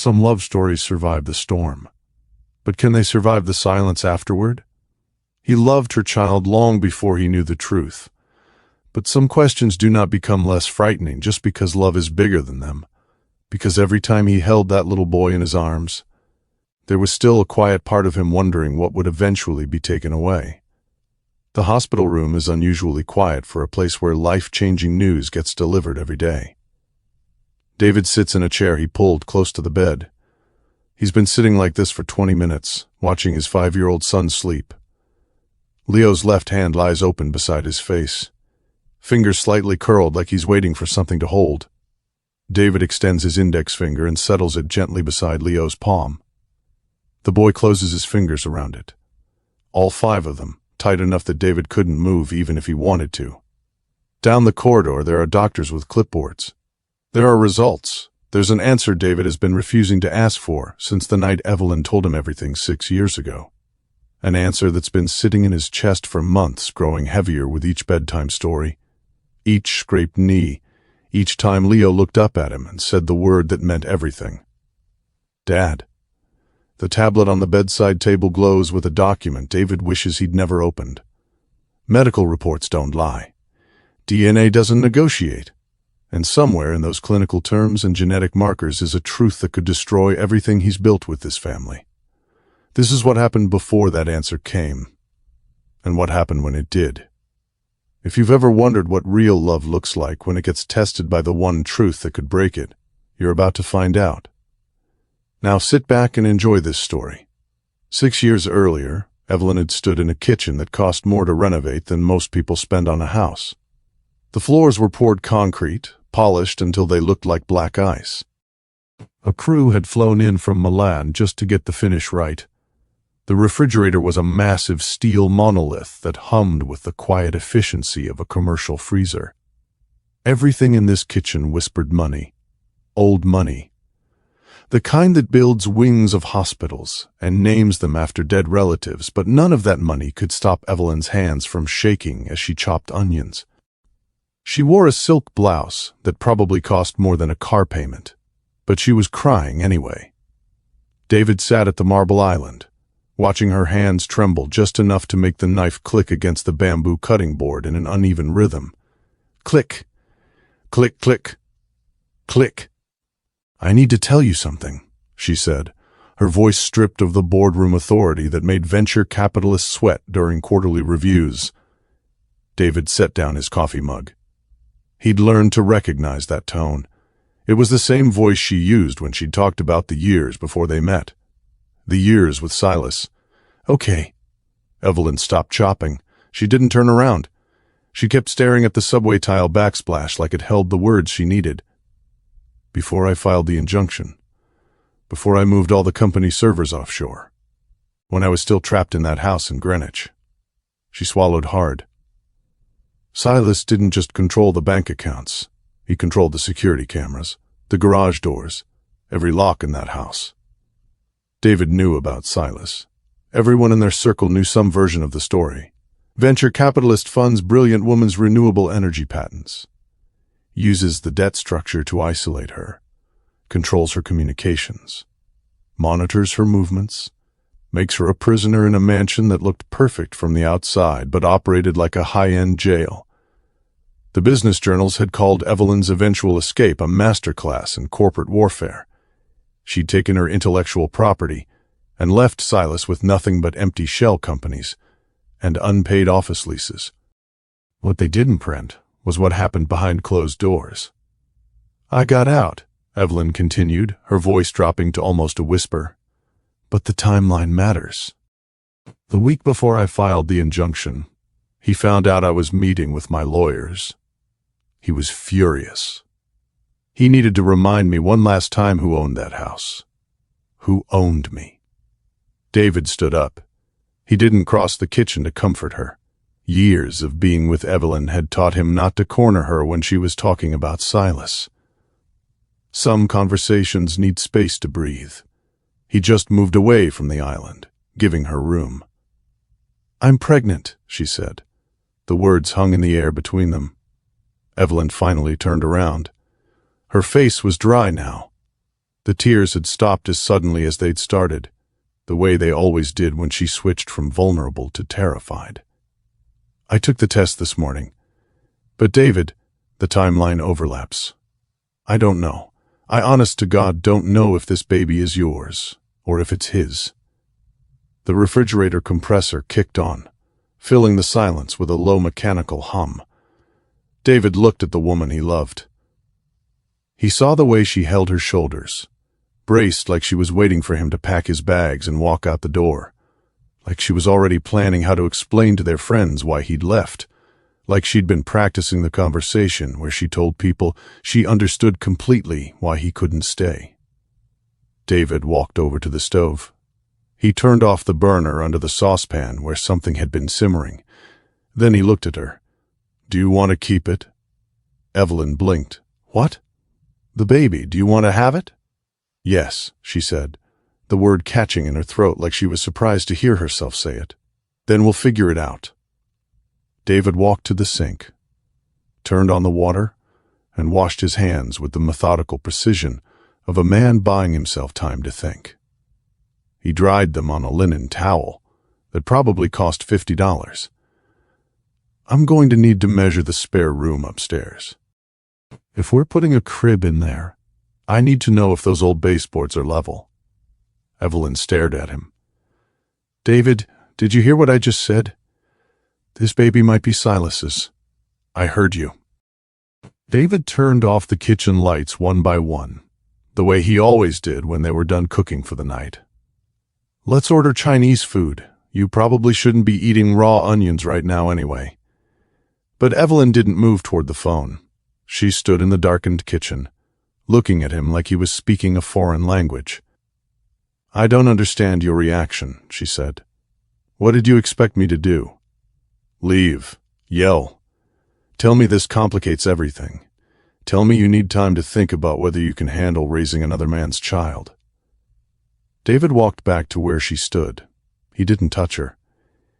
Some love stories survive the storm. But can they survive the silence afterward? He loved her child long before he knew the truth. But some questions do not become less frightening just because love is bigger than them. Because every time he held that little boy in his arms, there was still a quiet part of him wondering what would eventually be taken away. The hospital room is unusually quiet for a place where life-changing news gets delivered every day. David sits in a chair he pulled close to the bed. He's been sitting like this for 20 minutes, watching his 5-year-old son sleep. Leo's left hand lies open beside his face, fingers slightly curled like he's waiting for something to hold. David extends his index finger and settles it gently beside Leo's palm. The boy closes his fingers around it. All 5 of them, tight enough that David couldn't move even if he wanted to. Down the corridor, there are doctors with clipboards. There are results. There's an answer David has been refusing to ask for since the night Evelyn told him everything 6 years ago. An answer that's been sitting in his chest for months, growing heavier with each bedtime story, each scraped knee, each time Leo looked up at him and said the word that meant everything. Dad. The tablet on the bedside table glows with a document David wishes he'd never opened. Medical reports don't lie. DNA doesn't negotiate. And somewhere in those clinical terms and genetic markers is a truth that could destroy everything he's built with this family. This is what happened before that answer came, and what happened when it did. If you've ever wondered what real love looks like when it gets tested by the one truth that could break it, you're about to find out. Now sit back and enjoy this story. 6 years earlier, Evelyn had stood in a kitchen that cost more to renovate than most people spend on a house. The floors were poured concrete, polished until they looked like black ice. A crew had flown in from Milan just to get the finish right. The refrigerator was a massive steel monolith that hummed with the quiet efficiency of a commercial freezer. Everything in this kitchen whispered money. Old money. The kind that builds wings of hospitals and names them after dead relatives, but none of that money could stop Evelyn's hands from shaking as she chopped onions. She wore a silk blouse that probably cost more than a car payment, but she was crying anyway. David sat at the marble island, watching her hands tremble just enough to make the knife click against the bamboo cutting board in an uneven rhythm. Click, click, click, click. "I need to tell you something," she said, her voice stripped of the boardroom authority that made venture capitalists sweat during quarterly reviews. David set down his coffee mug. He'd learned to recognize that tone. It was the same voice she used when she'd talked about the years before they met. The years with Silas. "Okay." Evelyn stopped chopping. She didn't turn around. She kept staring at the subway tile backsplash like it held the words she needed. "Before I filed the injunction. Before I moved all the company servers offshore. When I was still trapped in that house in Greenwich." She swallowed hard. Silas didn't just control the bank accounts. He controlled the security cameras, the garage doors, every lock in that house. David knew about Silas. Everyone in their circle knew some version of the story. Venture capitalist funds brilliant woman's renewable energy patents. Uses the debt structure to isolate her. Controls her communications. Monitors her movements. Makes her a prisoner in a mansion that looked perfect from the outside but operated like a high-end jail. The business journals had called Evelyn's eventual escape a masterclass in corporate warfare. She'd taken her intellectual property and left Silas with nothing but empty shell companies and unpaid office leases. What they didn't print was what happened behind closed doors. "I got out," Evelyn continued, her voice dropping to almost a whisper. "But the timeline matters. The week before I filed the injunction, he found out I was meeting with my lawyers. He was furious. He needed to remind me one last time who owned that house. Who owned me." David stood up. He didn't cross the kitchen to comfort her. Years of being with Evelyn had taught him not to corner her when she was talking about Silas. Some conversations need space to breathe. He just moved away from the island, giving her room. "I'm pregnant," she said. The words hung in the air between them. Evelyn finally turned around. Her face was dry now. The tears had stopped as suddenly as they'd started, the way they always did when she switched from vulnerable to terrified. I took the test this morning. But David, the timeline overlaps. I don't know. I honest to God don't know if this baby is yours, or if it's his. The refrigerator compressor kicked on, filling the silence with a low mechanical hum. David looked at the woman he loved. He saw the way she held her shoulders, braced like she was waiting for him to pack his bags and walk out the door, like she was already planning how to explain to their friends why he'd left, like she'd been practicing the conversation where she told people she understood completely why he couldn't stay. David walked over to the stove. He turned off the burner under the saucepan where something had been simmering. Then he looked at her. "Do you want to keep it?" Evelyn blinked. "What?" "The baby. Do you want to have it?" "Yes," she said, the word catching in her throat like she was surprised to hear herself say it. "Then we'll figure it out." David walked to the sink, turned on the water, and washed his hands with the methodical precision of a man buying himself time to think. He dried them on a linen towel that probably cost $50. "I'm going to need to measure the spare room upstairs. If we're putting a crib in there, I need to know if those old baseboards are level." Evelyn stared at him. "David, did you hear what I just said? This baby might be Silas's." "I heard you." David turned off the kitchen lights one by one, the way he always did when they were done cooking for the night. "Let's order Chinese food. You probably shouldn't be eating raw onions right now anyway." But Evelyn didn't move toward the phone. She stood in the darkened kitchen, looking at him like he was speaking a foreign language. "I don't understand your reaction," she said. "What did you expect me to do? Leave? Yell? Tell me this complicates everything. Tell me you need time to think about whether you can handle raising another man's child." David walked back to where she stood. He didn't touch her.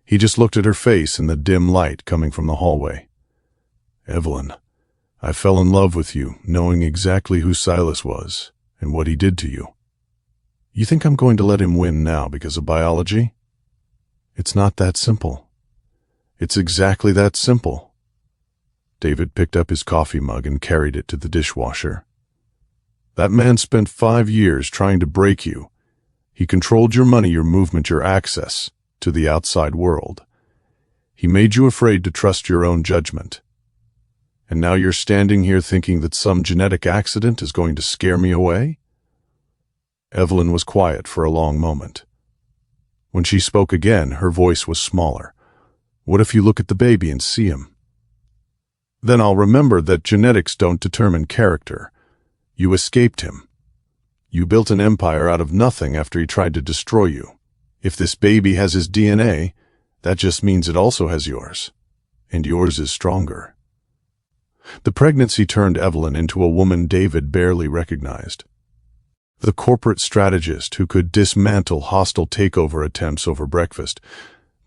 He just looked at her face in the dim light coming from the hallway. "Evelyn, I fell in love with you, knowing exactly who Silas was and what he did to you. You think I'm going to let him win now because of biology? It's not that simple. It's exactly that simple." David picked up his coffee mug and carried it to the dishwasher. "That man spent 5 years trying to break you. He controlled your money, your movement, your access to the outside world. He made you afraid to trust your own judgment. And now you're standing here thinking that some genetic accident is going to scare me away?" Evelyn was quiet for a long moment. When she spoke again, her voice was smaller. "What if you look at the baby and see him? Then I'll remember that genetics don't determine character. You escaped him. You built an empire out of nothing after he tried to destroy you. If this baby has his DNA, that just means it also has yours. And yours is stronger." The pregnancy turned Evelyn into a woman David barely recognized. The corporate strategist who could dismantle hostile takeover attempts over breakfast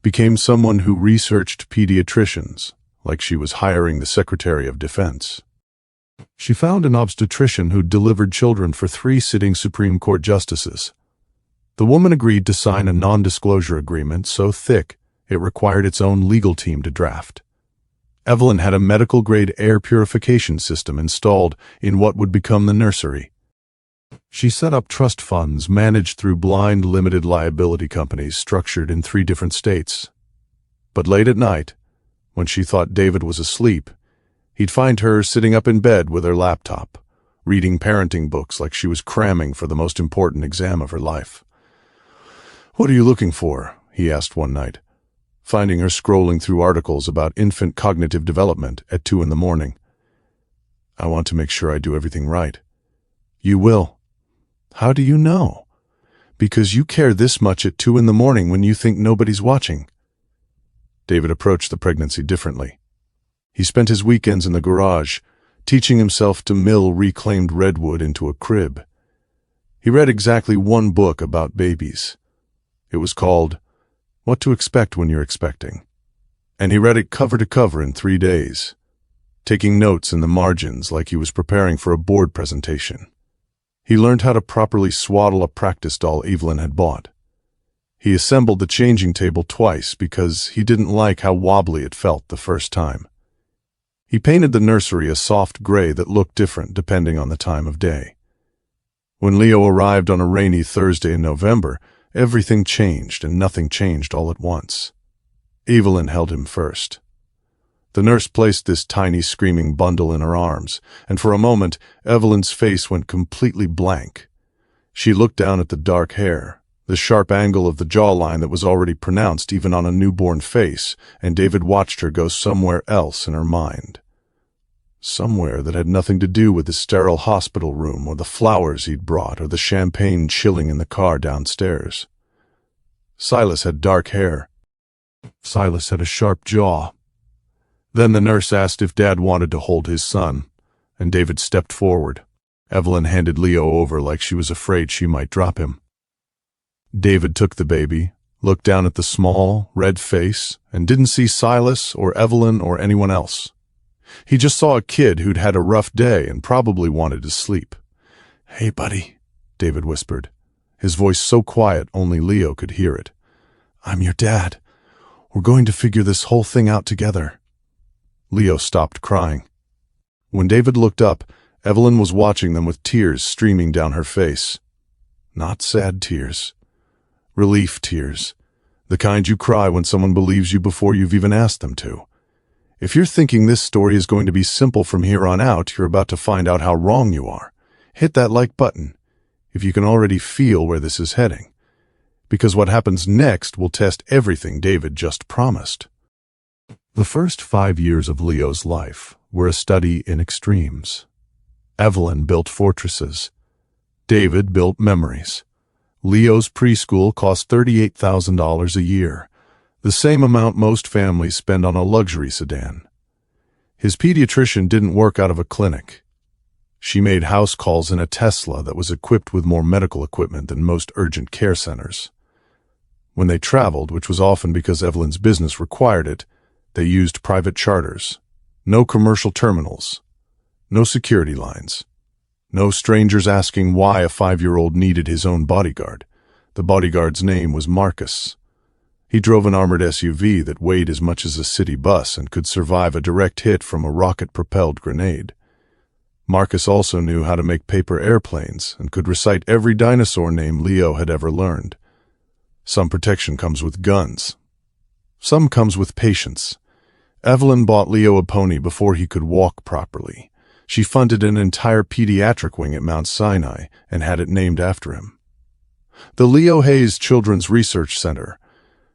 became someone who researched pediatricians like she was hiring the Secretary of Defense. She found an obstetrician who delivered children for 3 sitting Supreme Court justices. The woman agreed to sign a non-disclosure agreement so thick it required its own legal team to draft. Evelyn had a medical-grade air purification system installed in what would become the nursery. She set up trust funds managed through blind limited liability companies structured in 3 different states. But late at night, when she thought David was asleep, he'd find her sitting up in bed with her laptop, reading parenting books like she was cramming for the most important exam of her life. "What are you looking for?" he asked one night, finding her scrolling through articles about infant cognitive development at 2 a.m. "I want to make sure I do everything right." "You will." "How do you know?" "Because you care this much at 2 a.m. when you think nobody's watching." David approached the pregnancy differently. He spent his weekends in the garage, teaching himself to mill reclaimed redwood into a crib. He read exactly 1 book about babies. It was called What to Expect When You're Expecting. And he read it cover to cover in 3 days, taking notes in the margins like he was preparing for a board presentation. He learned how to properly swaddle a practice doll Evelyn had bought. He assembled the changing table twice because he didn't like how wobbly it felt the first time. He painted the nursery a soft gray that looked different depending on the time of day. When Leo arrived on a rainy Thursday in November, everything changed and nothing changed all at once. Evelyn held him first. The nurse placed this tiny screaming bundle in her arms, and for a moment Evelyn's face went completely blank. She looked down at the dark hair, the sharp angle of the jawline that was already pronounced even on a newborn face, and David watched her go somewhere else in her mind. Somewhere that had nothing to do with the sterile hospital room or the flowers he'd brought or the champagne chilling in the car downstairs. Silas had dark hair. Silas had a sharp jaw. Then the nurse asked if Dad wanted to hold his son, and David stepped forward. Evelyn handed Leo over like she was afraid she might drop him. David took the baby, looked down at the small, red face, and didn't see Silas or Evelyn or anyone else. He just saw a kid who'd had a rough day and probably wanted to sleep. "Hey, buddy," David whispered, his voice so quiet only Leo could hear it. "I'm your dad. We're going to figure this whole thing out together." Leo stopped crying. When David looked up, Evelyn was watching them with tears streaming down her face. Not sad tears. Relief tears. The kind you cry when someone believes you before you've even asked them to. If you're thinking this story is going to be simple from here on out, you're about to find out how wrong you are. Hit that like button if you can already feel where this is heading. Because what happens next will test everything David just promised. The first 5 years of Leo's life were a study in extremes. Evelyn built fortresses. David built memories. Leo's preschool cost $38,000 a year, the same amount most families spend on a luxury sedan. His pediatrician didn't work out of a clinic. She made house calls in a Tesla that was equipped with more medical equipment than most urgent care centers. When they traveled, which was often because Evelyn's business required it, they used private charters. No commercial terminals. No security lines. No strangers asking why a 5-year-old needed his own bodyguard. The bodyguard's name was Marcus. He drove an armored SUV that weighed as much as a city bus and could survive a direct hit from a rocket-propelled grenade. Marcus also knew how to make paper airplanes and could recite every dinosaur name Leo had ever learned. Some protection comes with guns. Some comes with patience. Evelyn bought Leo a pony before he could walk properly. She funded an entire pediatric wing at Mount Sinai and had it named after him. The Leo Hayes Children's Research Center.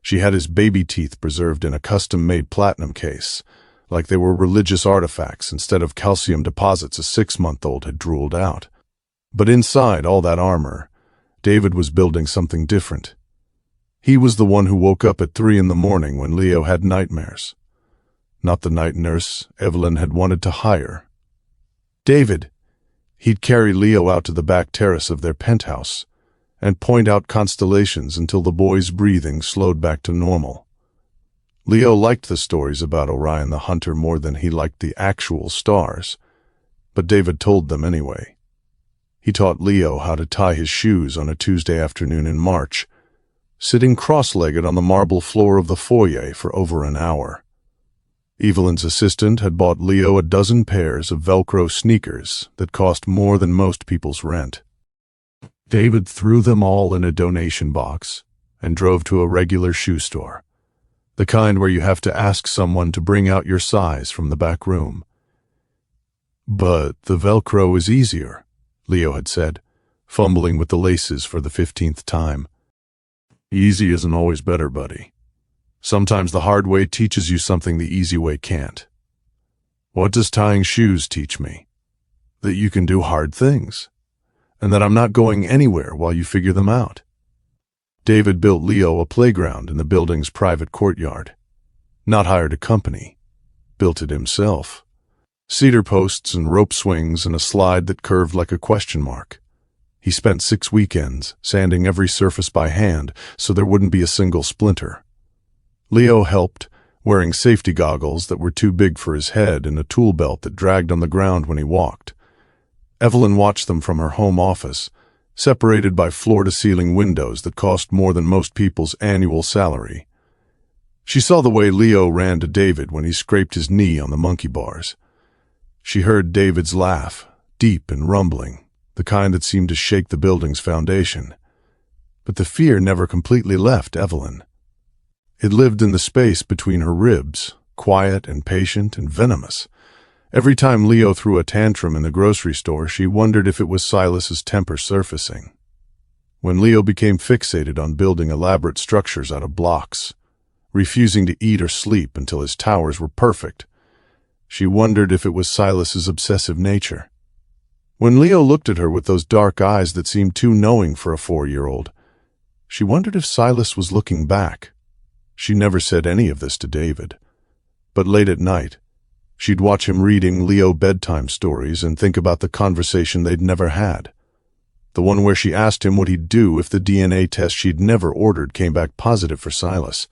She had his baby teeth preserved in a custom-made platinum case, like they were religious artifacts instead of calcium deposits a 6-month-old had drooled out. But inside all that armor, David was building something different. He was the one who woke up at 3 in the morning when Leo had nightmares. Not the night nurse Evelyn had wanted to hire. David. He'd carry Leo out to the back terrace of their penthouse and point out constellations until the boy's breathing slowed back to normal. Leo liked the stories about Orion the Hunter more than he liked the actual stars, but David told them anyway. He taught Leo how to tie his shoes on a Tuesday afternoon in March, sitting cross-legged on the marble floor of the foyer for over an hour. Evelyn's assistant had bought Leo a dozen pairs of Velcro sneakers that cost more than most people's rent. David threw them all in a donation box and drove to a regular shoe store, the kind where you have to ask someone to bring out your size from the back room. "But the Velcro is easier," Leo had said, fumbling with the laces for the 15th time. "Easy isn't always better, buddy. Sometimes the hard way teaches you something the easy way can't." "What does tying shoes teach me?" "That you can do hard things, and that I'm not going anywhere while you figure them out." David built Leo a playground in the building's private courtyard. Not hired a company. Built it himself. Cedar posts and rope swings and a slide that curved like a question mark. He spent 6 weekends sanding every surface by hand so there wouldn't be a single splinter. Leo helped, wearing safety goggles that were too big for his head and a tool belt that dragged on the ground when he walked. Evelyn watched them from her home office, separated by floor-to-ceiling windows that cost more than most people's annual salary. She saw the way Leo ran to David when he scraped his knee on the monkey bars. She heard David's laugh, deep and rumbling, the kind that seemed to shake the building's foundation. But the fear never completely left Evelyn. It lived in the space between her ribs, quiet and patient and venomous. Every time Leo threw a tantrum in the grocery store, she wondered if it was Silas's temper surfacing. When Leo became fixated on building elaborate structures out of blocks, refusing to eat or sleep until his towers were perfect, she wondered if it was Silas's obsessive nature. When Leo looked at her with those dark eyes that seemed too knowing for a 4-year-old, she wondered if Silas was looking back. She never said any of this to David. But late at night, she'd watch him reading Leo bedtime stories and think about the conversation they'd never had. The one where she asked him what he'd do if the DNA test she'd never ordered came back positive for Silas.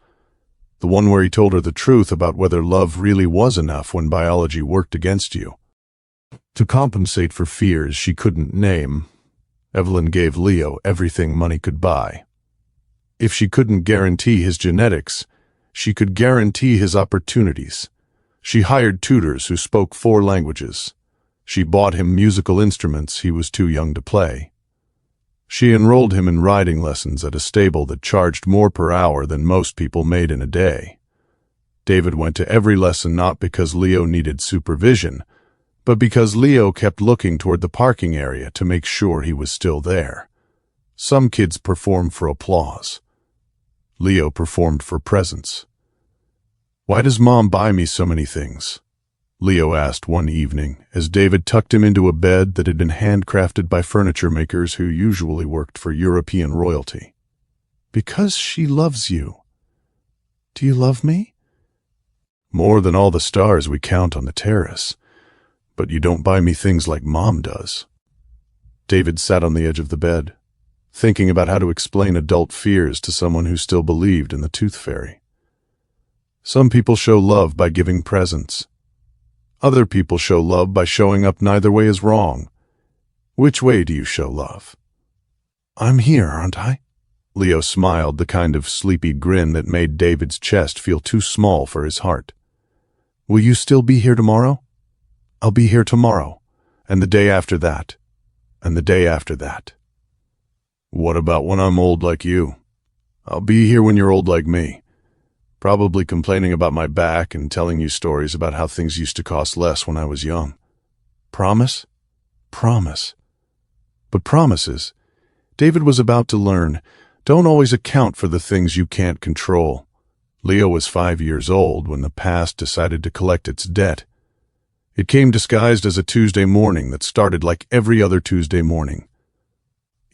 The one where he told her the truth about whether love really was enough when biology worked against you. To compensate for fears she couldn't name, Evelyn gave Leo everything money could buy. If she couldn't guarantee his genetics, she could guarantee his opportunities. She hired tutors who spoke 4 languages. She bought him musical instruments he was too young to play. She enrolled him in riding lessons at a stable that charged more per hour than most people made in a day. David went to every lesson not because Leo needed supervision, but because Leo kept looking toward the parking area to make sure he was still there. Some kids perform for applause. Leo performed for presence. "Why does Mom buy me so many things?" Leo asked one evening as David tucked him into a bed that had been handcrafted by furniture makers who usually worked for European royalty. "Because she loves you. Do you love me?" "More than all the stars we count on the terrace. But you don't buy me things like Mom does." David sat on the edge of the bed, thinking about how to explain adult fears to someone who still believed in the tooth fairy. Some people show love by giving presents. Other people show love by showing up neither way is wrong. Which way do you show love? "I'm here, aren't I?" Leo smiled, the kind of sleepy grin that made David's chest feel too small for his heart. "Will you still be here tomorrow?" "I'll be here tomorrow, and the day after that, and the day after that." "What about when I'm old like you?" "I'll be here when you're old like me. Probably complaining about my back and telling you stories about how things used to cost less when I was young." "Promise?" "Promise." But promises, David was about to learn, don't always account for the things you can't control. Leo was 5 years old when the past decided to collect its debt. It came disguised as a Tuesday morning that started like every other Tuesday morning.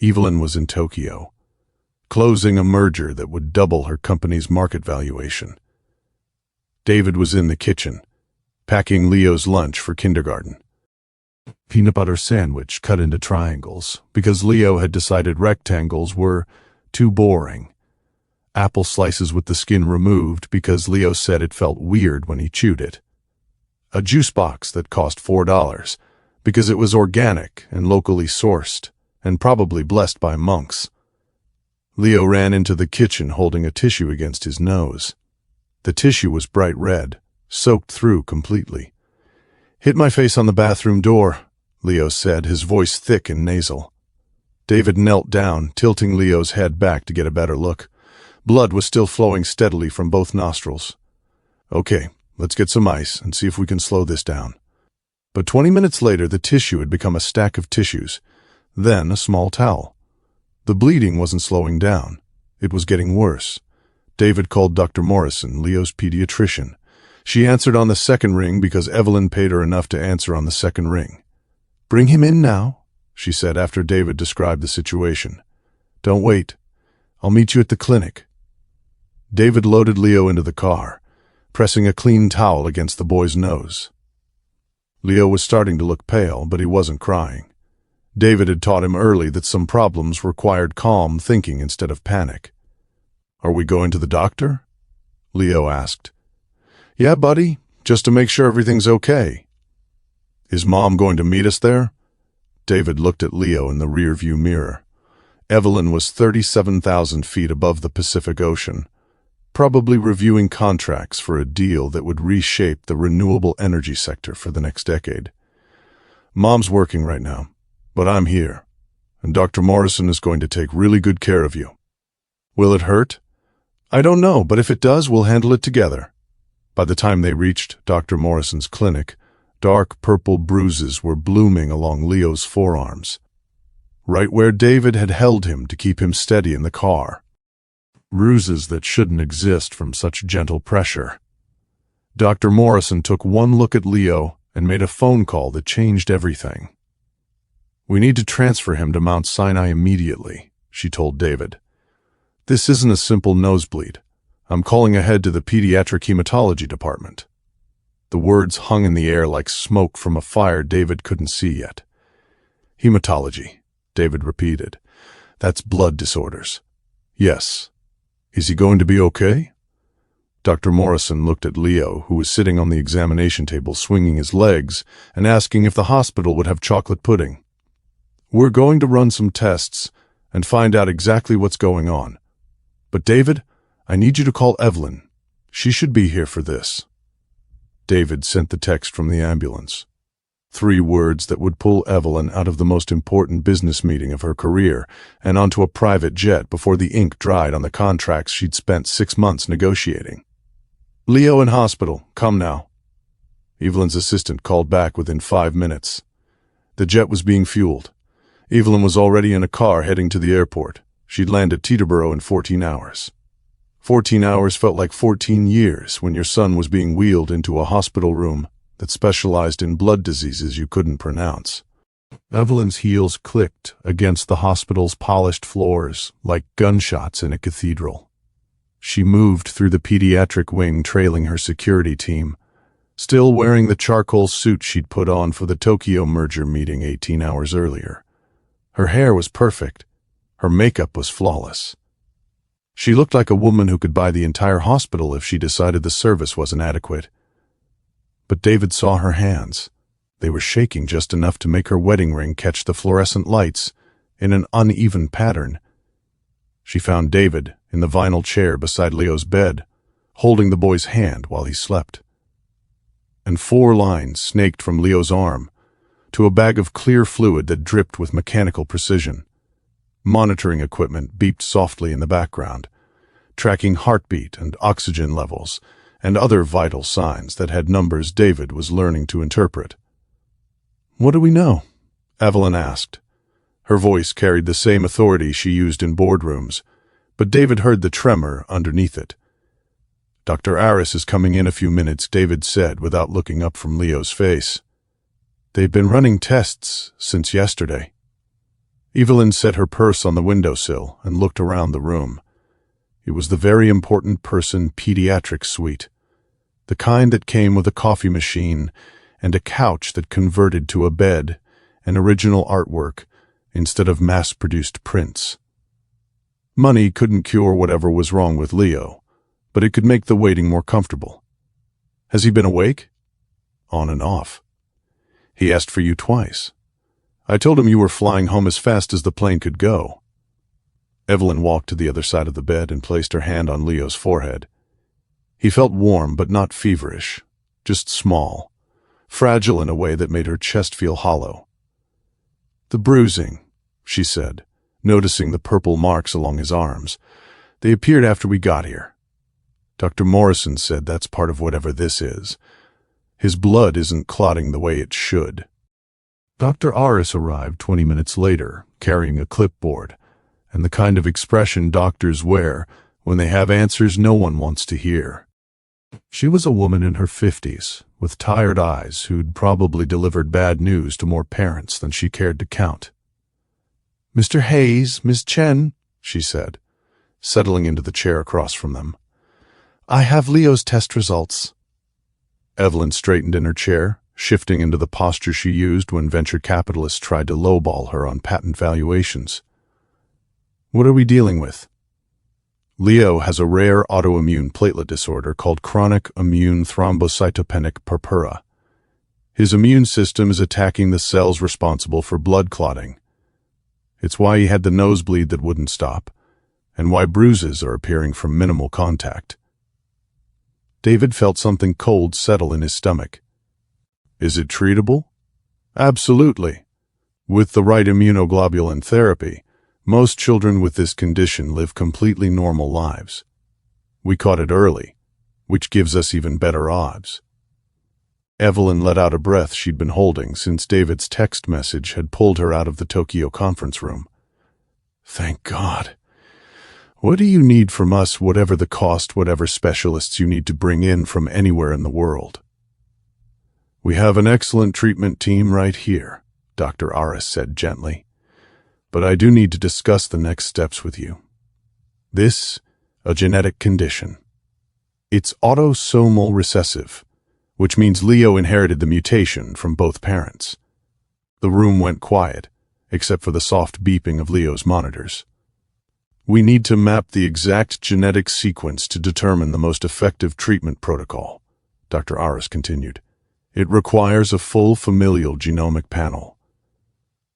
Evelyn was in Tokyo, closing a merger that would double her company's market valuation. David was in the kitchen, packing Leo's lunch for kindergarten. Peanut butter sandwich cut into triangles, because Leo had decided rectangles were too boring. Apple slices with the skin removed, because Leo said it felt weird when he chewed it. A juice box that cost $4, because it was organic and locally sourced, and probably blessed by monks. Leo ran into the kitchen holding a tissue against his nose. The tissue was bright red, soaked through completely. "Hit my face on the bathroom door," Leo said, his voice thick and nasal. David knelt down, tilting Leo's head back to get a better look. Blood was still flowing steadily from both nostrils. "Okay, let's get some ice and see if we can slow this down." But 20 minutes later, the tissue had become a stack of tissues, then a small towel. The bleeding wasn't slowing down. It was getting worse. David called Dr. Morrison, Leo's pediatrician. She answered on the second ring because Evelyn paid her enough to answer on the second ring. "Bring him in now," she said after David described the situation. "Don't wait. I'll meet you at the clinic." David loaded Leo into the car, pressing a clean towel against the boy's nose. Leo was starting to look pale, but he wasn't crying. David had taught him early that some problems required calm thinking instead of panic. "Are we going to the doctor?" Leo asked. "Yeah, buddy, just to make sure everything's okay." "Is Mom going to meet us there?" David looked at Leo in the rearview mirror. Evelyn was 37,000 feet above the Pacific Ocean, probably reviewing contracts for a deal that would reshape the renewable energy sector for the next decade. Mom's working right now, but I'm here, and Dr. Morrison is going to take really good care of you. Will it hurt? I don't know, but if it does, we'll handle it together. By the time they reached Dr. Morrison's clinic, dark purple bruises were blooming along Leo's forearms, right where David had held him to keep him steady in the car. Bruises that shouldn't exist from such gentle pressure. Dr. Morrison took one look at Leo and made a phone call that changed everything. We need to transfer him to Mount Sinai immediately, she told David. This isn't a simple nosebleed. I'm calling ahead to the pediatric hematology department. The words hung in the air like smoke from a fire David couldn't see yet. Hematology, David repeated. That's blood disorders. Yes. Is he going to be okay? Dr. Morrison looked at Leo, who was sitting on the examination table swinging his legs, and asking if the hospital would have chocolate pudding. We're going to run some tests and find out exactly what's going on. But David, I need you to call Evelyn. She should be here for this. David sent the text from the ambulance. 3 words that would pull Evelyn out of the most important business meeting of her career and onto a private jet before the ink dried on the contracts she'd spent 6 months negotiating. Leo in hospital, come now. Evelyn's assistant called back within 5 minutes. The jet was being fueled. Evelyn was already in a car heading to the airport. She'd land at Teterboro in 14 hours. 14 hours felt like 14 years when your son was being wheeled into a hospital room that specialized in blood diseases you couldn't pronounce. Evelyn's heels clicked against the hospital's polished floors like gunshots in a cathedral. She moved through the pediatric wing trailing her security team, still wearing the charcoal suit she'd put on for the Tokyo merger meeting 18 hours earlier. Her hair was perfect. Her makeup was flawless. She looked like a woman who could buy the entire hospital if she decided the service wasn't adequate. But David saw her hands. They were shaking just enough to make her wedding ring catch the fluorescent lights in an uneven pattern. She found David in the vinyl chair beside Leo's bed, holding the boy's hand while he slept. And 4 lines snaked from Leo's arm to a bag of clear fluid that dripped with mechanical precision. Monitoring equipment beeped softly in the background, tracking heartbeat and oxygen levels and other vital signs that had numbers David was learning to interpret. What do we know? Evelyn asked. Her voice carried the same authority she used in boardrooms, but David heard the tremor underneath it. Dr. Aris is coming in a few minutes, David said without looking up from Leo's face. They've been running tests since yesterday. Evelyn set her purse on the windowsill and looked around the room. It was the very important person pediatric suite, the kind that came with a coffee machine and a couch that converted to a bed and original artwork instead of mass-produced prints. Money couldn't cure whatever was wrong with Leo, but it could make the waiting more comfortable. Has he been awake? On and off. He asked for you twice. I told him you were flying home as fast as the plane could go. Evelyn walked to the other side of the bed and placed her hand on Leo's forehead. He felt warm but not feverish, just small, fragile in a way that made her chest feel hollow. The bruising, she said, noticing the purple marks along his arms. They appeared after we got here. Dr. Morrison said that's part of whatever this is. His blood isn't clotting the way it should. Dr. Aris arrived 20 minutes later, carrying a clipboard, and the kind of expression doctors wear when they have answers no one wants to hear. She was a woman in her 50s, with tired eyes who'd probably delivered bad news to more parents than she cared to count. Mr. Hayes, Miss Chen, she said, settling into the chair across from them. I have Leo's test results. Evelyn straightened in her chair, shifting into the posture she used when venture capitalists tried to lowball her on patent valuations. What are we dealing with? Leo has a rare autoimmune platelet disorder called chronic immune thrombocytopenic purpura. His immune system is attacking the cells responsible for blood clotting. It's why he had the nosebleed that wouldn't stop, and why bruises are appearing from minimal contact. David felt something cold settle in his stomach. Is it treatable? Absolutely. With the right immunoglobulin therapy, most children with this condition live completely normal lives. We caught it early, which gives us even better odds. Evelyn let out a breath she'd been holding since David's text message had pulled her out of the Tokyo conference room. Thank God. What do you need from us, whatever the cost, whatever specialists you need to bring in from anywhere in the world? We have an excellent treatment team right here, Dr. Aris said gently. But I do need to discuss the next steps with you. This, a genetic condition. It's autosomal recessive, which means Leo inherited the mutation from both parents. The room went quiet, except for the soft beeping of Leo's monitors. We need to map the exact genetic sequence to determine the most effective treatment protocol, Dr. Aris continued. It requires a full familial genomic panel.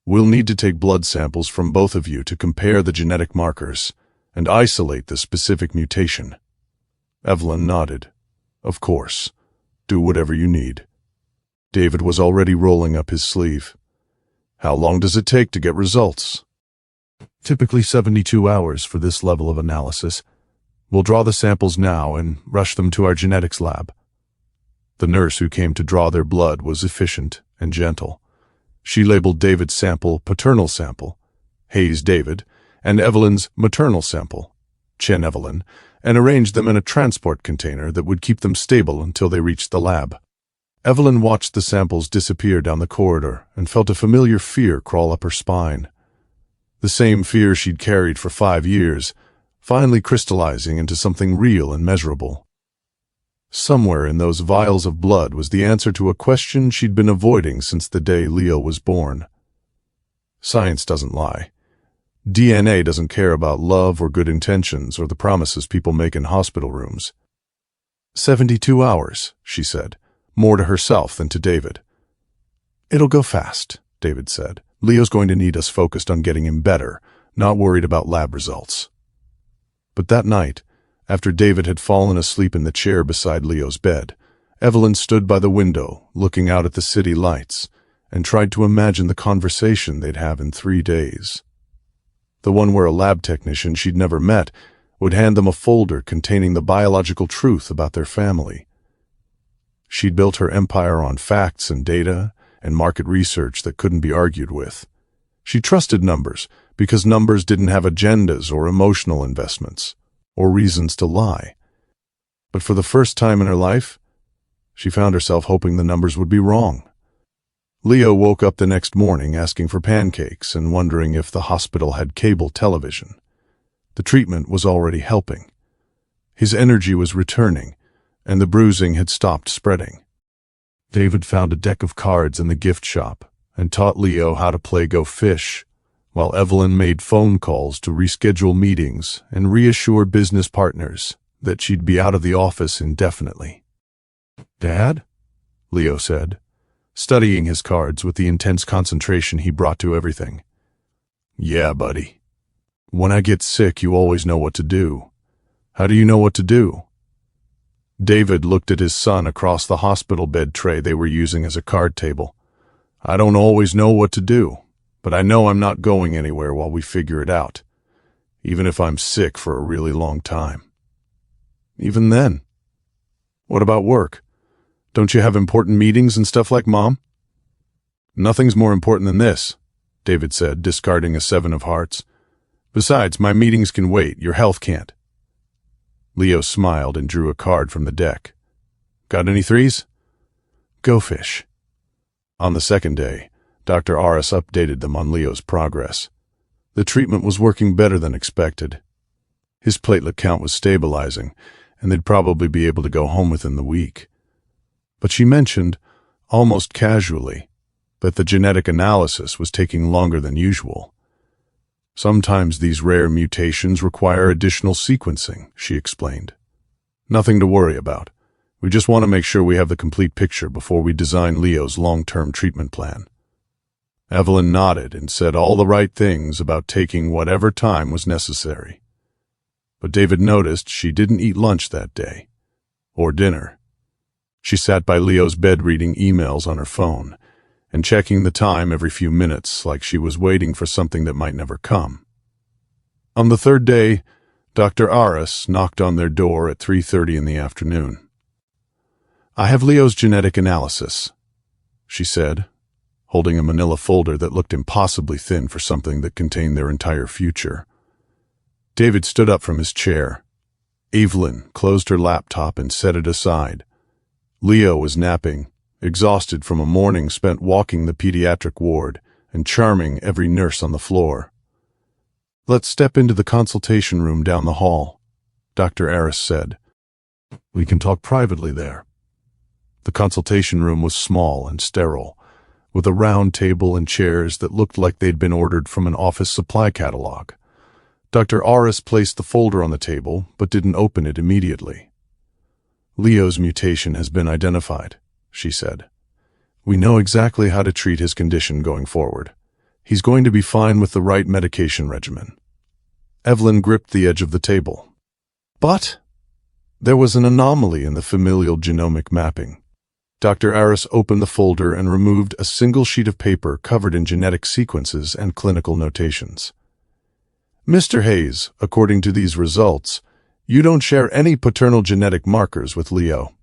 We'll need to take blood samples from both of you to compare the genetic markers and isolate the specific mutation. Evelyn nodded. Of course. Do whatever you need. David was already rolling up his sleeve. How long does it take to get results? Typically 72 hours for this level of analysis. We'll draw the samples now and rush them to our genetics lab. The nurse who came to draw their blood was efficient and gentle. She labeled David's sample paternal sample, Hayes David, and Evelyn's maternal sample, Chen Evelyn, and arranged them in a transport container that would keep them stable until they reached the lab. Evelyn watched the samples disappear down the corridor and felt a familiar fear crawl up her spine. The same fear she'd carried for 5 years, finally crystallizing into something real and measurable. Somewhere in those vials of blood was the answer to a question she'd been avoiding since the day Leo was born. Science doesn't lie. DNA doesn't care about love or good intentions or the promises people make in hospital rooms. 72 hours, she said, more to herself than to David. It'll go fast, David said. Leo's going to need us focused on getting him better, not worried about lab results. But that night, after David had fallen asleep in the chair beside Leo's bed, Evelyn stood by the window, looking out at the city lights, and tried to imagine the conversation they'd have in 3 days. The one where a lab technician she'd never met would hand them a folder containing the biological truth about their family. She'd built her empire on facts and data and market research that couldn't be argued with. She trusted numbers because numbers didn't have agendas or emotional investments or reasons to lie. But for the first time in her life, she found herself hoping the numbers would be wrong. Leo woke up the next morning asking for pancakes and wondering if the hospital had cable television. The treatment was already helping. His energy was returning, and the bruising had stopped spreading. David found a deck of cards in the gift shop and taught Leo how to play Go Fish, while Evelyn made phone calls to reschedule meetings and reassure business partners that she'd be out of the office indefinitely. "Dad?" Leo said, studying his cards with the intense concentration he brought to everything. "Yeah, buddy. When I get sick, you always know what to do. How do you know what to do?" David looked at his son across the hospital bed tray they were using as a card table. "I don't always know what to do, but I know I'm not going anywhere while we figure it out, even if I'm sick for a really long time." "Even then? What about work? Don't you have important meetings and stuff like Mom?" "Nothing's more important than this," David said, discarding a 7 of hearts. "Besides, my meetings can wait. Your health can't." Leo smiled and drew a card from the deck. "Got any 3s? Go Fish." On the second day, Dr. Aris updated them on Leo's progress. The treatment was working better than expected. His platelet count was stabilizing, and they'd probably be able to go home within the week. But she mentioned, almost casually, that the genetic analysis was taking longer than usual. "Sometimes these rare mutations require additional sequencing," she explained. "Nothing to worry about. We just want to make sure we have the complete picture before we design Leo's long-term treatment plan." Evelyn nodded and said all the right things about taking whatever time was necessary. But David noticed she didn't eat lunch that day, or dinner. She sat by Leo's bed reading emails on her phone and checking the time every few minutes like she was waiting for something that might never come. On the third day, Dr. Aris knocked on their door at 3:30 in the afternoon. "I have Leo's genetic analysis," she said, holding a manila folder that looked impossibly thin for something that contained their entire future. David stood up from his chair. Evelyn closed her laptop and set it aside. Leo was napping, exhausted from a morning spent walking the pediatric ward and charming every nurse on the floor. "Let's step into the consultation room down the hall," Dr. Aris said. "We can talk privately there." The consultation room was small and sterile, with a round table and chairs that looked like they'd been ordered from an office supply catalog. Dr. Aris placed the folder on the table, but didn't open it immediately. "Leo's mutation has been identified," she said. "We know exactly how to treat his condition going forward. He's going to be fine with the right medication regimen." Evelyn gripped the edge of the table. "But there was an anomaly in the familial genomic mapping." Dr. Aris opened the folder and removed a single sheet of paper covered in genetic sequences and clinical notations. "Mr. Hayes, according to these results, you don't share any paternal genetic markers with Leo.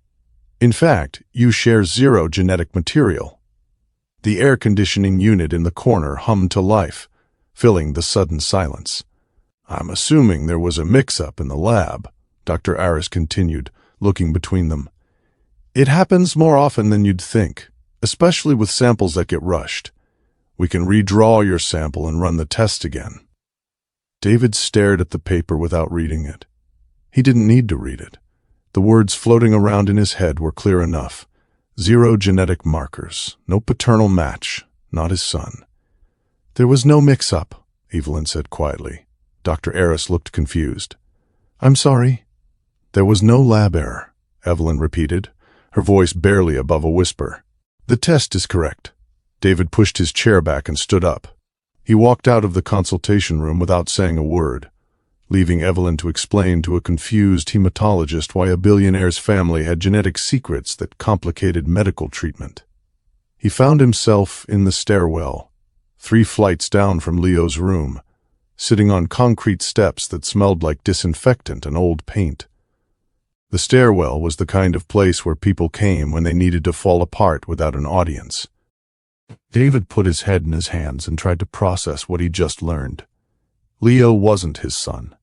In fact, you share 0 genetic material." The air conditioning unit in the corner hummed to life, filling the sudden silence. "I'm assuming there was a mix-up in the lab," Dr. Aris continued, looking between them. "It happens more often than you'd think, especially with samples that get rushed. We can redraw your sample and run the test again." David stared at the paper without reading it. He didn't need to read it. The words floating around in his head were clear enough. 0 genetic markers, no paternal match, not his son. "There was no mix-up," Evelyn said quietly. Dr. Aris looked confused. "I'm sorry." "There was no lab error," Evelyn repeated, her voice barely above a whisper. "The test is correct." David pushed his chair back and stood up. He walked out of the consultation room without saying a word, leaving Evelyn to explain to a confused hematologist why a billionaire's family had genetic secrets that complicated medical treatment. He found himself in the stairwell, 3 flights down from Leo's room, sitting on concrete steps that smelled like disinfectant and old paint. The stairwell was the kind of place where people came when they needed to fall apart without an audience. David put his head in his hands and tried to process what he'd just learned. Leo wasn't his son.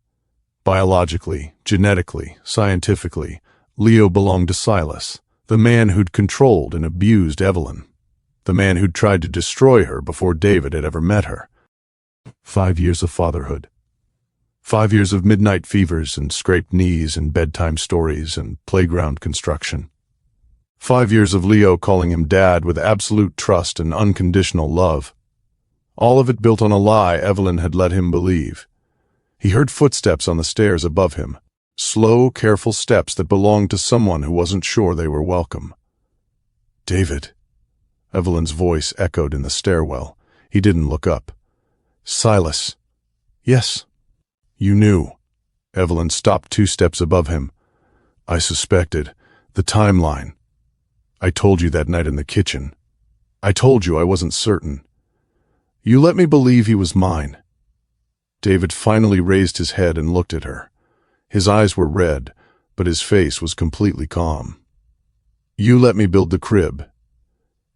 Biologically, genetically, scientifically, Leo belonged to Silas, the man who'd controlled and abused Evelyn, the man who'd tried to destroy her before David had ever met her. 5 years of fatherhood. 5 years of midnight fevers and scraped knees and bedtime stories and playground construction. 5 years of Leo calling him dad with absolute trust and unconditional love. All of it built on a lie Evelyn had let him believe. He heard footsteps on the stairs above him, slow, careful steps that belonged to someone who wasn't sure they were welcome. "David." Evelyn's voice echoed in the stairwell. He didn't look up. "Silas." "Yes." "You knew." Evelyn stopped 2 steps above him. "I suspected. The timeline. I told you that night in the kitchen. I told you I wasn't certain. You let me believe he was mine." David finally raised his head and looked at her. His eyes were red, but his face was completely calm. "You let me build the crib.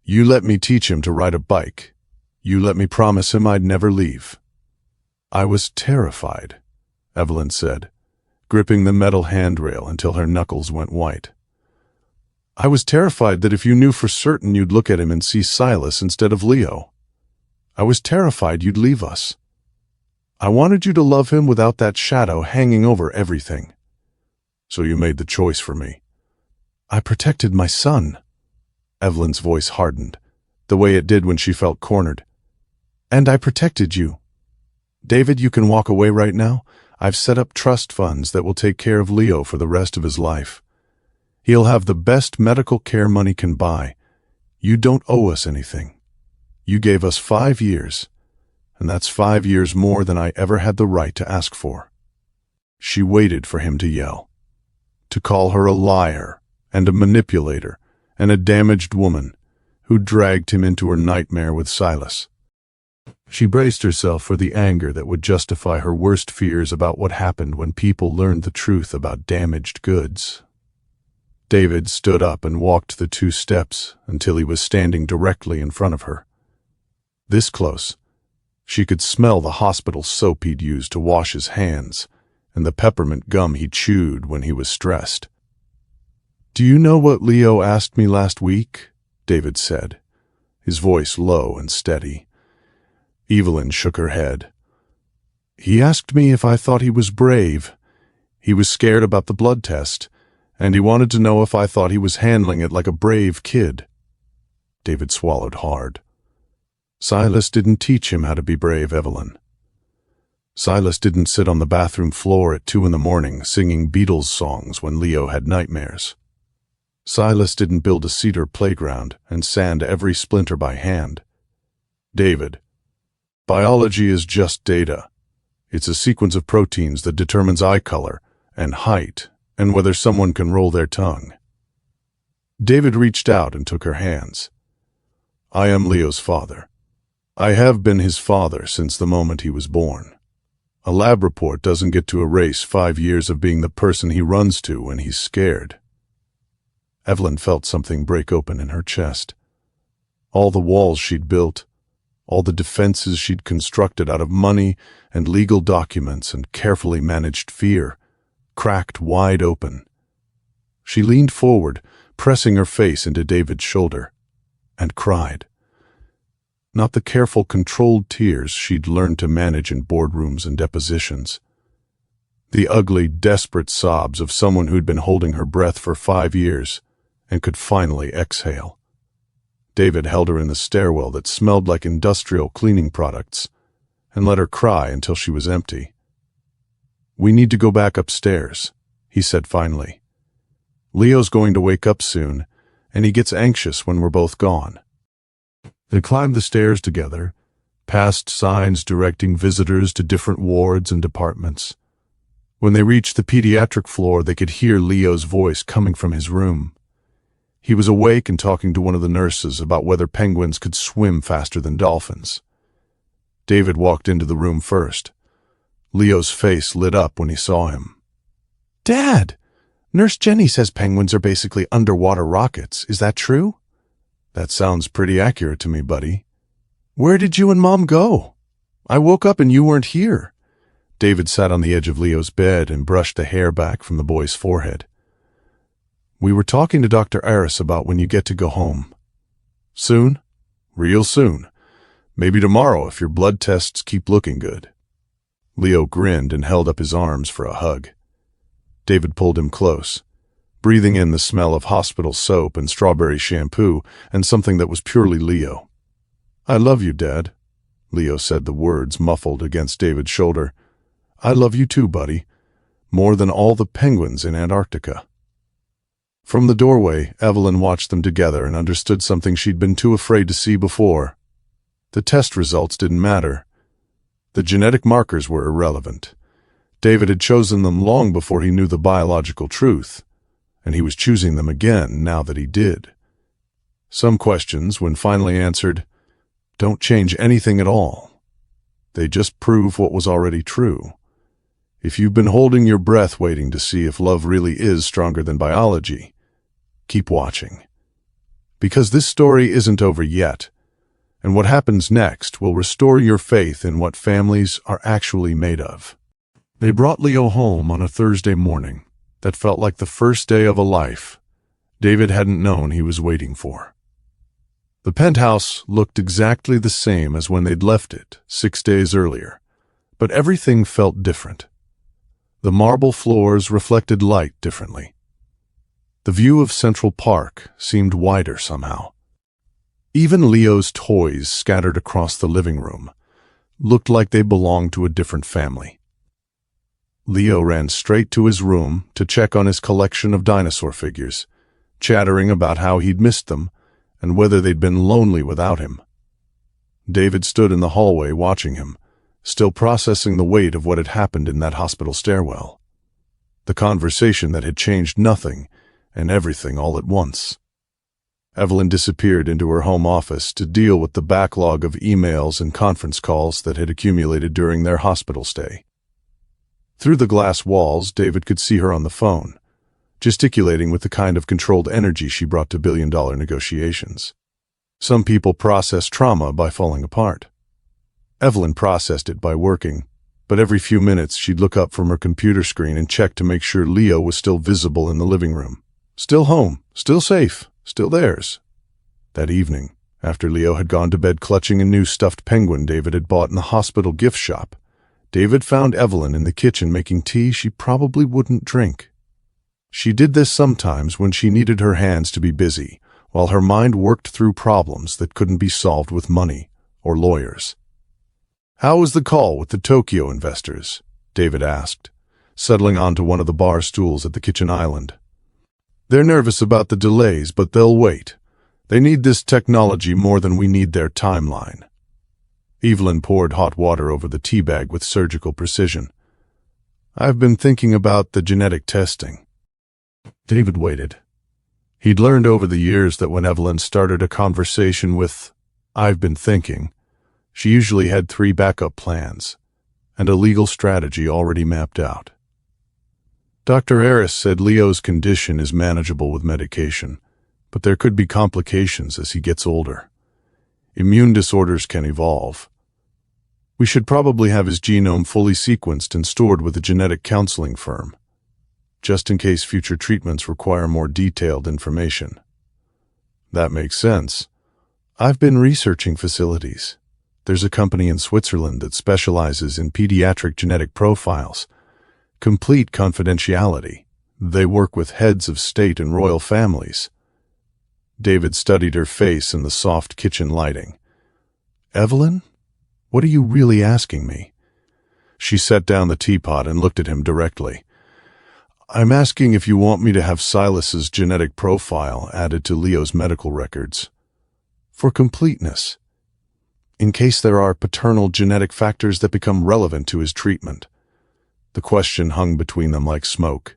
You let me teach him to ride a bike. You let me promise him I'd never leave." "I was terrified," Evelyn said, gripping the metal handrail until her knuckles went white. "I was terrified that if you knew for certain you'd look at him and see Silas instead of Leo. I was terrified you'd leave us. I wanted you to love him without that shadow hanging over everything. So you made the choice for me." "I protected my son." Evelyn's voice hardened, the way it did when she felt cornered. "And I protected you. David, you can walk away right now. I've set up trust funds that will take care of Leo for the rest of his life." He'll have the best medical care money can buy. You don't owe us anything. You gave us 5 years, and that's 5 years more than I ever had the right to ask for." She waited for him to yell, to call her a liar and a manipulator and a damaged woman who dragged him into her nightmare with Silas. She braced herself for the anger that would justify her worst fears about what happened when people learned the truth about damaged goods. David stood up and walked the 2 steps until he was standing directly in front of her. This close, she could smell the hospital soap he'd used to wash his hands and the peppermint gum he chewed when he was stressed. "Do you know what Leo asked me last week?" David said, his voice low and steady. Evelyn shook her head. "He asked me if I thought he was brave. He was scared about the blood test, and he wanted to know if I thought he was handling it like a brave kid." David swallowed hard. Silas didn't teach him how to be brave, Evelyn. Silas didn't sit on the bathroom floor at 2 a.m. singing Beatles songs when Leo had nightmares. Silas didn't build a cedar playground and sand every splinter by hand. David, biology is just data. It's a sequence of proteins that determines eye color and height and whether someone can roll their tongue. David reached out and took her hands. "I am Leo's father. I have been his father since the moment he was born. A lab report doesn't get to erase 5 years of being the person he runs to when he's scared." Evelyn felt something break open in her chest. All the walls she'd built, all the defenses she'd constructed out of money and legal documents and carefully managed fear, cracked wide open. She leaned forward, pressing her face into David's shoulder, and cried. Not the careful, controlled tears she'd learned to manage in boardrooms and depositions. The ugly, desperate sobs of someone who'd been holding her breath for 5 years and could finally exhale. David held her in the stairwell that smelled like industrial cleaning products and let her cry until she was empty. "We need to go back upstairs," he said finally. "Leo's going to wake up soon, and he gets anxious when we're both gone." They climbed the stairs together, past signs directing visitors to different wards and departments. When they reached the pediatric floor, they could hear Leo's voice coming from his room. He was awake and talking to one of the nurses about whether penguins could swim faster than dolphins. David walked into the room first. Leo's face lit up when he saw him. "Dad, Nurse Jenny says penguins are basically underwater rockets. Is that true?" "That sounds pretty accurate to me, buddy." "Where did you and Mom go? I woke up and you weren't here." David sat on the edge of Leo's bed and brushed the hair back from the boy's forehead. "We were talking to Dr. Aris about when you get to go home." "Soon? Real soon. Maybe tomorrow if your blood tests keep looking good." Leo grinned and held up his arms for a hug. David pulled him close, breathing in the smell of hospital soap and strawberry shampoo and something that was purely Leo. "I love you, Dad." Leo said the words muffled against David's shoulder. "I love you too, buddy. More than all the penguins in Antarctica." From the doorway, Evelyn watched them together and understood something she'd been too afraid to see before. The test results didn't matter. The genetic markers were irrelevant. David had chosen them long before he knew the biological truth, and he was choosing them again now that he did. Some questions, when finally answered, don't change anything at all. They just prove what was already true. If you've been holding your breath waiting to see if love really is stronger than biology, keep watching. Because this story isn't over yet, and what happens next will restore your faith in what families are actually made of. They brought Leo home on a Thursday morning that felt like the first day of a life David hadn't known he was waiting for. The penthouse looked exactly the same as when they'd left it 6 days earlier, but everything felt different. The marble floors reflected light differently. The view of Central Park seemed wider somehow. Even Leo's toys scattered across the living room looked like they belonged to a different family. Leo ran straight to his room to check on his collection of dinosaur figures, chattering about how he'd missed them and whether they'd been lonely without him. David stood in the hallway watching him, still processing the weight of what had happened in that hospital stairwell. The conversation that had changed nothing and everything all at once. Evelyn disappeared into her home office to deal with the backlog of emails and conference calls that had accumulated during their hospital stay. Through the glass walls, David could see her on the phone, gesticulating with the kind of controlled energy she brought to billion-dollar negotiations. Some people process trauma by falling apart. Evelyn processed it by working, but every few minutes she'd look up from her computer screen and check to make sure Leo was still visible in the living room. Still home, still safe, still theirs. That evening, after Leo had gone to bed clutching a new stuffed penguin David had bought in the hospital gift shop, David found Evelyn in the kitchen making tea she probably wouldn't drink. She did this sometimes when she needed her hands to be busy, while her mind worked through problems that couldn't be solved with money or lawyers. "How was the call with the Tokyo investors?" David asked, settling onto one of the bar stools at the kitchen island. "They're nervous about the delays, but they'll wait. They need this technology more than we need their timeline." Evelyn poured hot water over the tea bag with surgical precision. "I've been thinking about the genetic testing." David waited. He'd learned over the years that when Evelyn started a conversation with, "I've been thinking," she usually had 3 backup plans and a legal strategy already mapped out. Dr. Harris said Leo's condition is manageable with medication, but there could be complications as he gets older. Immune disorders can evolve. We should probably have his genome fully sequenced and stored with a genetic counseling firm, just in case future treatments require more detailed information. That makes sense. I've been researching facilities. There's a company in Switzerland that specializes in pediatric genetic profiles. Complete confidentiality. They work with heads of state and royal families. David studied her face in the soft kitchen lighting. "Evelyn, what are you really asking me?" She set down the teapot and looked at him directly. "I'm asking if you want me to have Silas's genetic profile added to Leo's medical records. For completeness. In case there are paternal genetic factors that become relevant to his treatment." The question hung between them like smoke.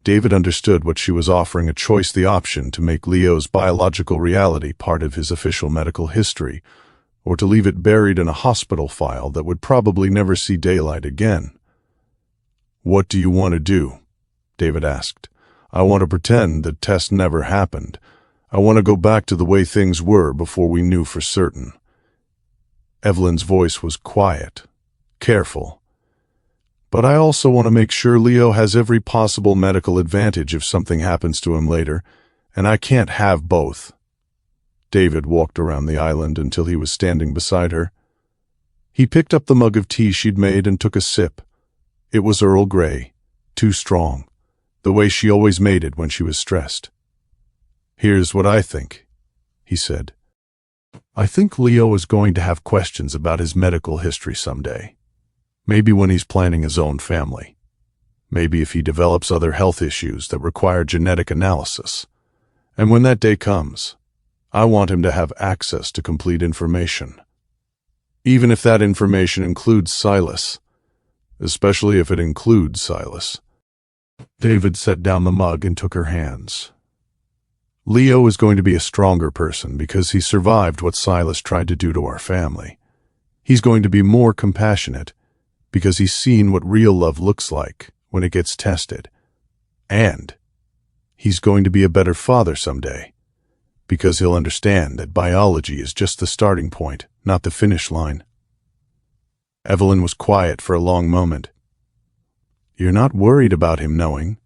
David understood what she was offering: a choice, the option to make Leo's biological reality part of his official medical history, or to leave it buried in a hospital file that would probably never see daylight again. "What do you want to do?" David asked. "I want to pretend that test never happened. I want to go back to the way things were before we knew for certain." Evelyn's voice was quiet, careful. "But I also want to make sure Leo has every possible medical advantage if something happens to him later, and I can't have both." David walked around the island until he was standing beside her. He picked up the mug of tea she'd made and took a sip. It was Earl Grey, too strong, the way she always made it when she was stressed. "Here's what I think," he said. "I think Leo is going to have questions about his medical history someday. Maybe when he's planning his own family. Maybe if he develops other health issues that require genetic analysis. And when that day comes, I want him to have access to complete information. Even if that information includes Silas. Especially if it includes Silas." David set down the mug and took her hands. "Leo is going to be a stronger person because he survived what Silas tried to do to our family. He's going to be more compassionate because he's seen what real love looks like when it gets tested. And he's going to be a better father someday because he'll understand that biology is just the starting point, not the finish line." Evelyn was quiet for a long moment. "You're not worried about him knowing?"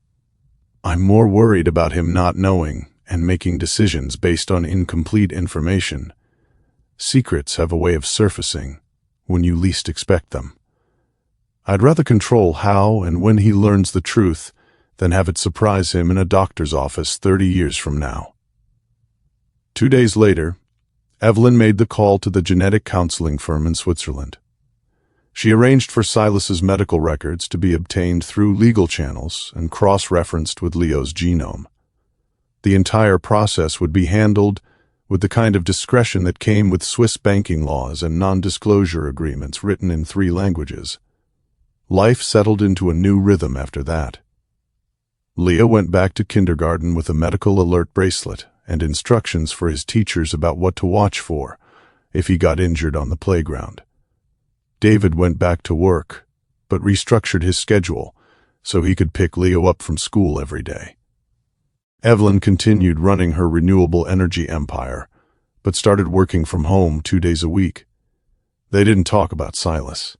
"I'm more worried about him not knowing and making decisions based on incomplete information. Secrets have a way of surfacing when you least expect them. I'd rather control how and when he learns the truth than have it surprise him in a doctor's office 30 years from now." 2 days later, Evelyn made the call to the genetic counseling firm in Switzerland. She arranged for Silas's medical records to be obtained through legal channels and cross-referenced with Leo's genome. The entire process would be handled with the kind of discretion that came with Swiss banking laws and non-disclosure agreements written in 3 languages. Life settled into a new rhythm after that. Leo went back to kindergarten with a medical alert bracelet and instructions for his teachers about what to watch for if he got injured on the playground. David went back to work, but restructured his schedule so he could pick Leo up from school every day. Evelyn continued running her renewable energy empire, but started working from home 2 days a week. They didn't talk about Silas.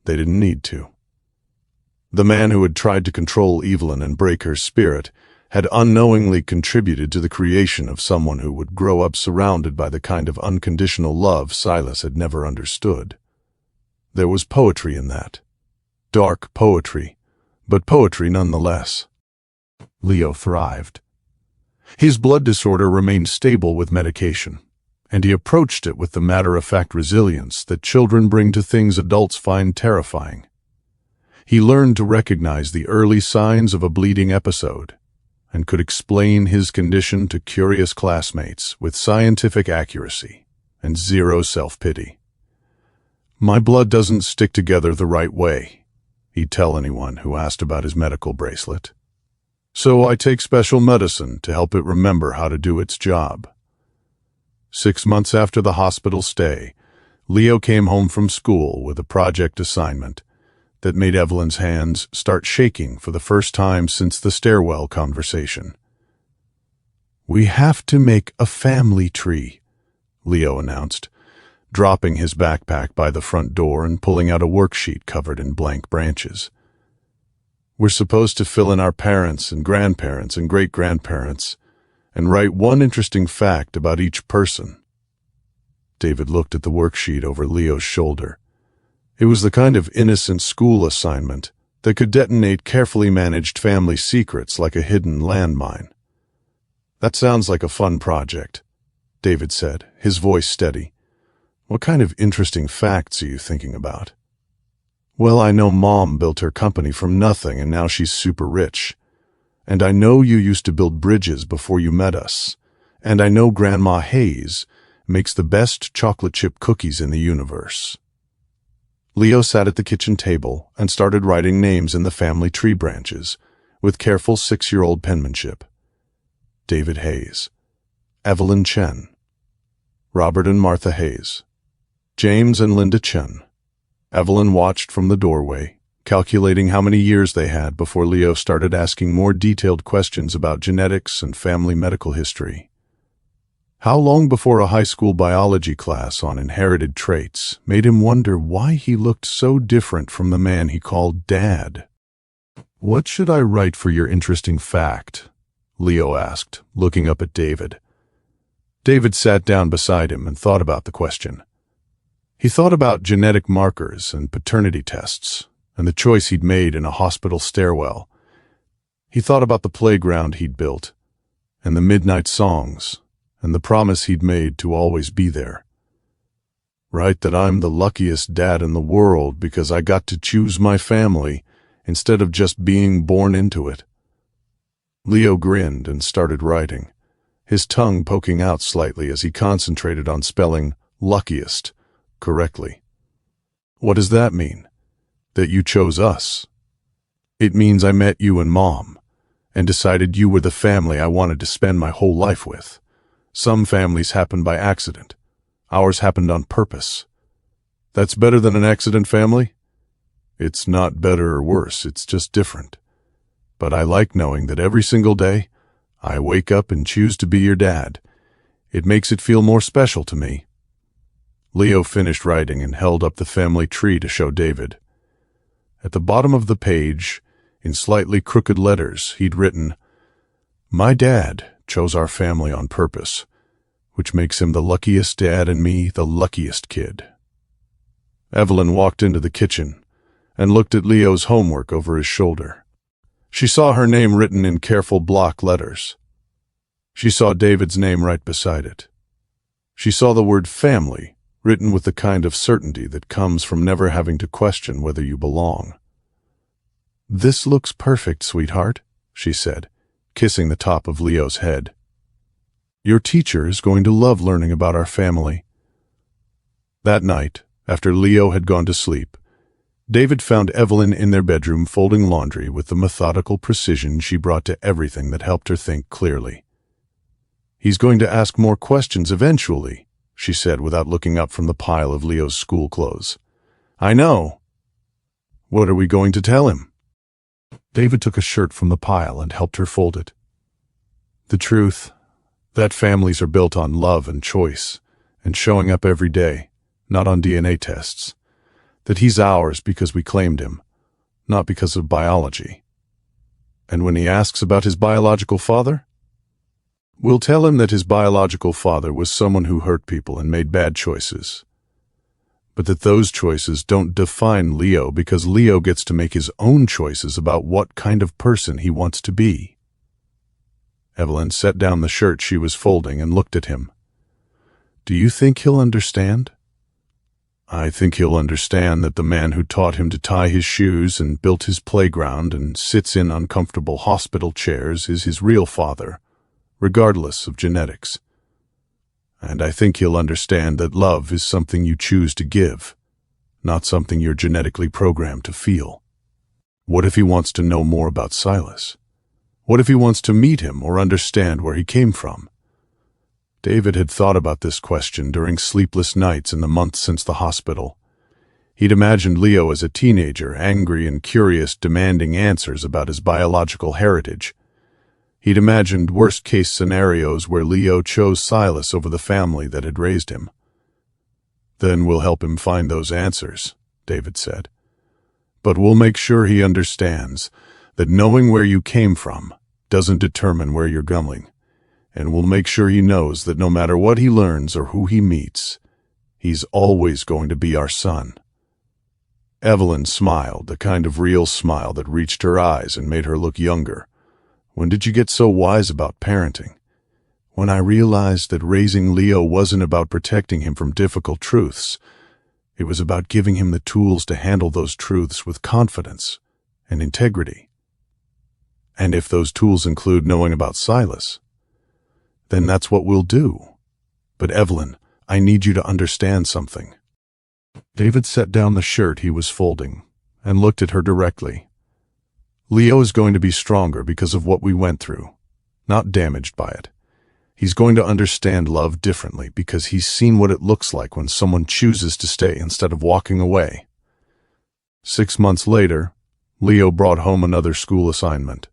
They didn't need to. The man who had tried to control Evelyn and break her spirit had unknowingly contributed to the creation of someone who would grow up surrounded by the kind of unconditional love Silas had never understood. There was poetry in that. Dark poetry, but poetry nonetheless. Leo thrived. His blood disorder remained stable with medication, and he approached it with the matter-of-fact resilience that children bring to things adults find terrifying. He learned to recognize the early signs of a bleeding episode and could explain his condition to curious classmates with scientific accuracy and zero self-pity. "My blood doesn't stick together the right way," he'd tell anyone who asked about his medical bracelet. "So I take special medicine to help it remember how to do its job." 6 months after the hospital stay, Leo came home from school with a project assignment that made Evelyn's hands start shaking for the first time since the stairwell conversation. "We have to make a family tree," Leo announced, dropping his backpack by the front door and pulling out a worksheet covered in blank branches. "We're supposed to fill in our parents and grandparents and great-grandparents and write one interesting fact about each person." David looked at the worksheet over Leo's shoulder. It was the kind of innocent school assignment that could detonate carefully managed family secrets like a hidden landmine. "That sounds like a fun project," David said, his voice steady. "What kind of interesting facts are you thinking about?" "Well, I know Mom built her company from nothing and now she's super rich. And I know you used to build bridges before you met us. And I know Grandma Hayes makes the best chocolate chip cookies in the universe." Leo sat at the kitchen table and started writing names in the family tree branches with careful 6-year-old penmanship. David Hayes, Evelyn Chen, Robert and Martha Hayes, James and Linda Chen. Evelyn watched from the doorway, calculating how many years they had before Leo started asking more detailed questions about genetics and family medical history. How long before a high school biology class on inherited traits made him wonder why he looked so different from the man he called Dad? "What should I write for your interesting fact?" Leo asked, looking up at David. David sat down beside him and thought about the question. He thought about genetic markers and paternity tests, and the choice he'd made in a hospital stairwell. He thought about the playground he'd built, and the midnight songs, and the promise he'd made to always be there. "Write that I'm the luckiest dad in the world because I got to choose my family instead of just being born into it." Leo grinned and started writing, his tongue poking out slightly as he concentrated on spelling luckiest correctly. "What does that mean? That you chose us?" "It means I met you and Mom and decided you were the family I wanted to spend my whole life with. Some families happen by accident. Ours happened on purpose." "That's better than an accident family?" "It's not better or worse, it's just different. But I like knowing that every single day I wake up and choose to be your dad. It makes it feel more special to me." Leo finished writing and held up the family tree to show David. At the bottom of the page, in slightly crooked letters, he'd written, "My dad chose our family on purpose, which makes him the luckiest dad and me the luckiest kid." Evelyn walked into the kitchen and looked at Leo's homework over his shoulder. She saw her name written in careful block letters. She saw David's name right beside it. She saw the word family written with the kind of certainty that comes from never having to question whether you belong. "This looks perfect, sweetheart," she said, kissing the top of Leo's head. Your teacher is going to love learning about our family." That night, after Leo had gone to sleep, David found Evelyn in their bedroom folding laundry with the methodical precision she brought to everything that helped her think clearly. "He's going to ask more questions eventually," she said without looking up from the pile of Leo's school clothes. "I know. What are we going to tell him?" David took a shirt from the pile and helped her fold it. "The truth, that families are built on love and choice, and showing up every day, not on DNA tests. That he's ours because we claimed him, not because of biology. And when he asks about his biological father, we'll tell him that his biological father was someone who hurt people and made bad choices. But that those choices don't define Leo because Leo gets to make his own choices about what kind of person he wants to be." Evelyn set down the shirt she was folding and looked at him. "Do you think he'll understand?" "I think he'll understand that the man who taught him to tie his shoes and built his playground and sits in uncomfortable hospital chairs is his real father, regardless of genetics. And I think he'll understand that love is something you choose to give, not something you're genetically programmed to feel." What if he wants to know more about Silas? What if he wants to meet him or understand where he came from? David had thought about this question during sleepless nights in the months since the hospital. He'd imagined Leo as a teenager, angry and curious, demanding answers about his biological heritage. He'd imagined worst-case scenarios where Leo chose Silas over the family that had raised him. "Then we'll help him find those answers," David said. "But we'll make sure he understands that knowing where you came from doesn't determine where you're going. And we'll make sure he knows that no matter what he learns or who he meets, he's always going to be our son." Evelyn smiled, the kind of real smile that reached her eyes and made her look younger. "When did you get so wise about parenting?" "When I realized that raising Leo wasn't about protecting him from difficult truths. It was about giving him the tools to handle those truths with confidence and integrity. And if those tools include knowing about Silas, then that's what we'll do. But Evelyn, I need you to understand something." David set down the shirt he was folding and looked at her directly. "Leo is going to be stronger because of what we went through, not damaged by it. He's going to understand love differently because he's seen what it looks like when someone chooses to stay instead of walking away." 6 months later, Leo brought home another school assignment.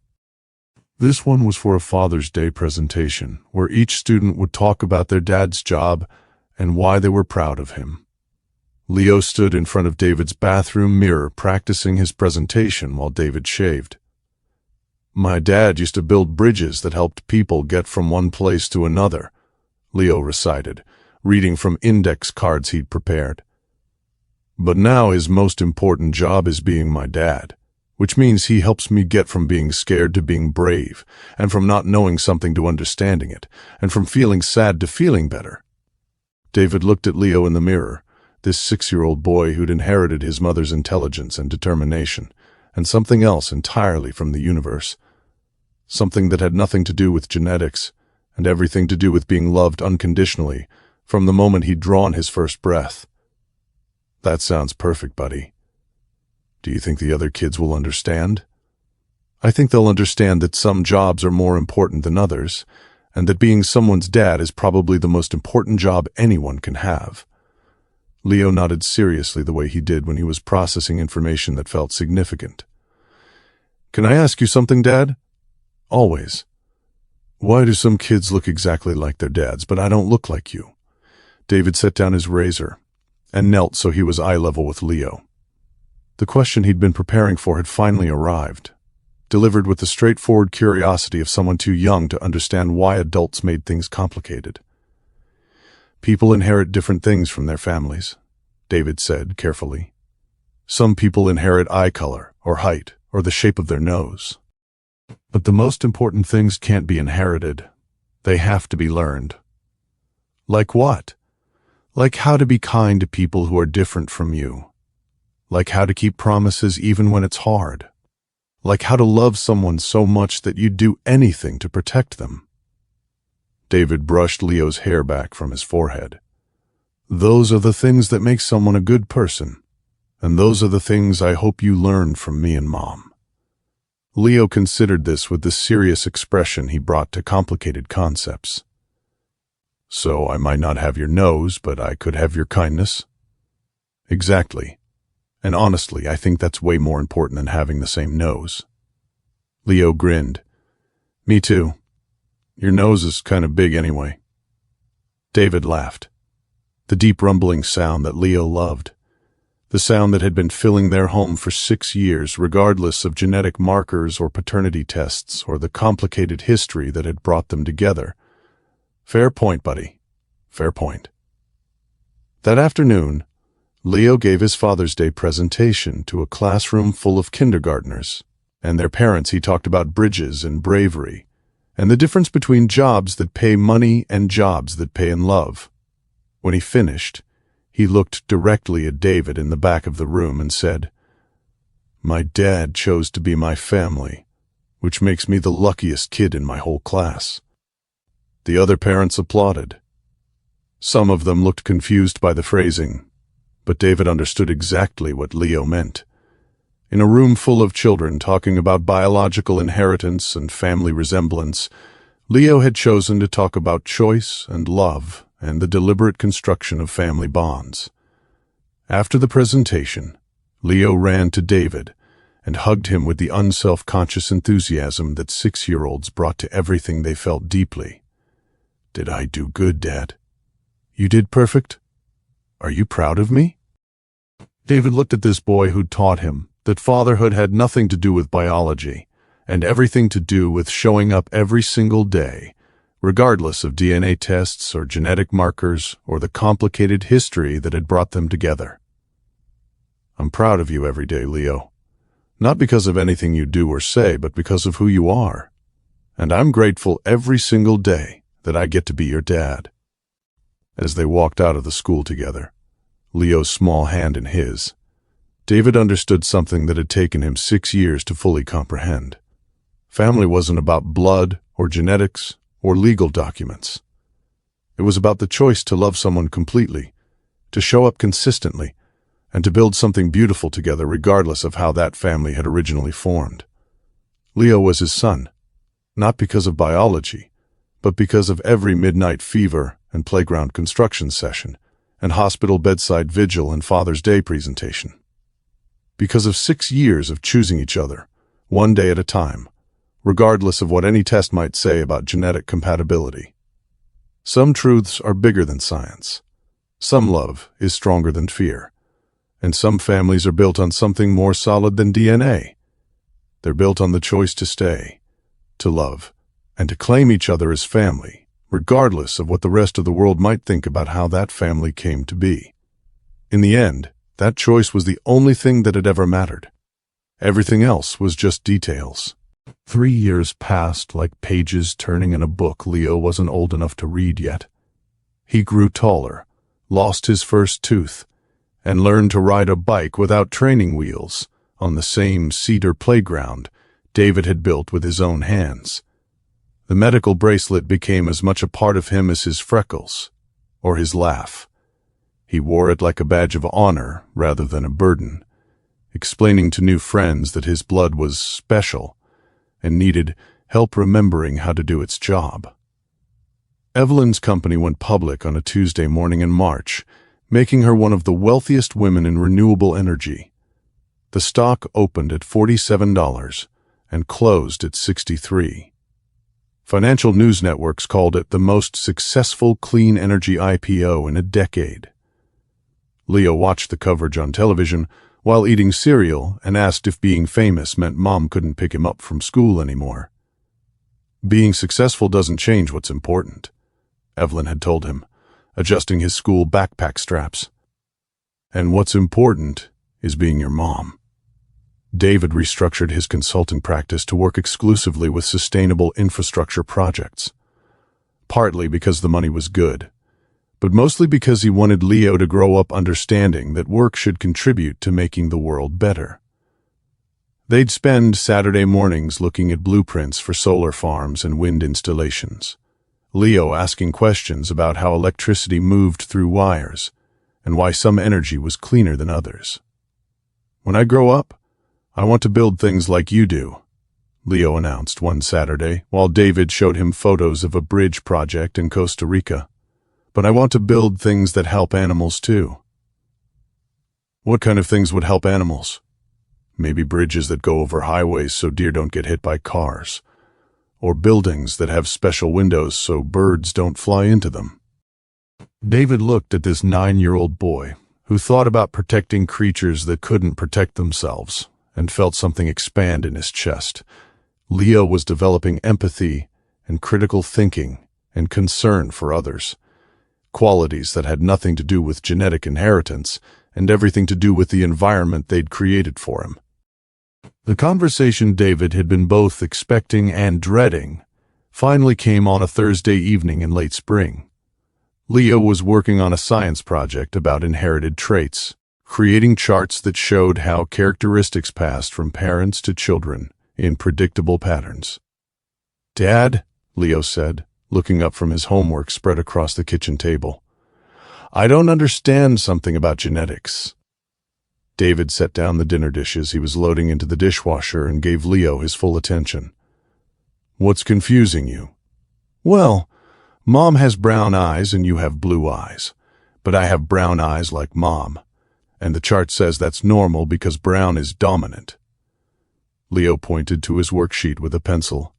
This one was for a Father's Day presentation, where each student would talk about their dad's job and why they were proud of him. Leo stood in front of David's bathroom mirror practicing his presentation while David shaved. "My dad used to build bridges that helped people get from one place to another," Leo recited, reading from index cards he'd prepared. "But now his most important job is being my dad, which means he helps me get from being scared to being brave, and from not knowing something to understanding it, and from feeling sad to feeling better." David looked at Leo in the mirror, this 6-year-old boy who'd inherited his mother's intelligence and determination, and something else entirely from the universe. Something that had nothing to do with genetics, and everything to do with being loved unconditionally from the moment he'd drawn his first breath. "That sounds perfect, buddy. Do you think the other kids will understand?" "I think they'll understand that some jobs are more important than others, and that being someone's dad is probably the most important job anyone can have." Leo nodded seriously the way he did when he was processing information that felt significant. "Can I ask you something, Dad?" "Always." "Why do some kids look exactly like their dads, but I don't look like you?" David set down his razor and knelt so he was eye level with Leo. The question he'd been preparing for had finally arrived, delivered with the straightforward curiosity of someone too young to understand why adults made things complicated. "People inherit different things from their families," David said carefully. "Some people inherit eye color, or height, or the shape of their nose. But the most important things can't be inherited. They have to be learned." "Like what?" "Like how to be kind to people who are different from you. Like how to keep promises even when it's hard. Like how to love someone so much that you'd do anything to protect them." David brushed Leo's hair back from his forehead. Those are the things that make someone a good person, and those are the things I hope you learn from me and Mom. Leo considered this with the serious expression he brought to complicated concepts. So I might not have your nose, but I could have your kindness? Exactly. And honestly, I think that's way more important than having the same nose. Leo grinned. Me too. Your nose is kind of big anyway. David laughed. The deep rumbling sound that Leo loved. The sound that had been filling their home for 6 years, regardless of genetic markers or paternity tests or the complicated history that had brought them together. Fair point, buddy. Fair point. That afternoon, Leo gave his Father's Day presentation to a classroom full of kindergartners, and their parents. He talked about bridges and bravery, and the difference between jobs that pay money and jobs that pay in love. When he finished, he looked directly at David in the back of the room and said, "My dad chose to be my family, which makes me the luckiest kid in my whole class." The other parents applauded. Some of them looked confused by the phrasing, but David understood exactly what Leo meant. In a room full of children talking about biological inheritance and family resemblance, Leo had chosen to talk about choice and love and the deliberate construction of family bonds. After the presentation, Leo ran to David and hugged him with the unself-conscious enthusiasm that 6-year-olds brought to everything they felt deeply. "Did I do good, Dad? You did perfect? Are you proud of me?" David looked at this boy who'd taught him that fatherhood had nothing to do with biology and everything to do with showing up every single day, regardless of DNA tests or genetic markers or the complicated history that had brought them together. "I'm proud of you every day, Leo. Not because of anything you do or say, but because of who you are. And I'm grateful every single day that I get to be your dad." As they walked out of the school together, Leo's small hand in his, David understood something that had taken him 6 years to fully comprehend. Family wasn't about blood or genetics or legal documents. It was about the choice to love someone completely, to show up consistently, and to build something beautiful together regardless of how that family had originally formed. Leo was his son, not because of biology, but because of every midnight fever and playground construction session and hospital bedside vigil and Father's Day presentation. Because of 6 years of choosing each other, one day at a time, regardless of what any test might say about genetic compatibility. Some truths are bigger than science. Some love is stronger than fear. And some families are built on something more solid than DNA. They're built on the choice to stay, to love, and to claim each other as family, regardless of what the rest of the world might think about how that family came to be. In the end, that choice was the only thing that had ever mattered. Everything else was just details. 3 years passed like pages turning in a book Leo wasn't old enough to read yet. He grew taller, lost his first tooth, and learned to ride a bike without training wheels on the same cedar playground David had built with his own hands. The medical bracelet became as much a part of him as his freckles, or his laugh. He wore it like a badge of honor rather than a burden, explaining to new friends that his blood was special and needed help remembering how to do its job. Evelyn's company went public on a Tuesday morning in March, making her one of the wealthiest women in renewable energy. The stock opened at $47 and closed at $63. Financial news networks called it the most successful clean energy IPO in a decade. Leo watched the coverage on television while eating cereal and asked if being famous meant Mom couldn't pick him up from school anymore. "Being successful doesn't change what's important," Evelyn had told him, adjusting his school backpack straps. "And what's important is being your mom." David restructured his consulting practice to work exclusively with sustainable infrastructure projects, partly because the money was good, but mostly because he wanted Leo to grow up understanding that work should contribute to making the world better. They'd spend Saturday mornings looking at blueprints for solar farms and wind installations, Leo asking questions about how electricity moved through wires and why some energy was cleaner than others. "When I grow up, I want to build things like you do," Leo announced one Saturday while David showed him photos of a bridge project in Costa Rica. "But I want to build things that help animals too." "What kind of things would help animals?" "Maybe bridges that go over highways so deer don't get hit by cars. Or buildings that have special windows so birds don't fly into them." David looked at this 9-year-old boy who thought about protecting creatures that couldn't protect themselves and felt something expand in his chest. Leo was developing empathy and critical thinking and concern for others, qualities that had nothing to do with genetic inheritance and everything to do with the environment they'd created for him. The conversation David had been both expecting and dreading finally came on a Thursday evening in late spring. Leo was working on a science project about inherited traits, creating charts that showed how characteristics passed from parents to children in predictable patterns. "Dad," Leo said, looking up from his homework spread across the kitchen table, "I don't understand something about genetics." David set down the dinner dishes he was loading into the dishwasher and gave Leo his full attention. "What's confusing you?" "Well, Mom has brown eyes and you have blue eyes, but I have brown eyes like Mom, and the chart says that's normal because brown is dominant." Leo pointed to his worksheet with a pencil.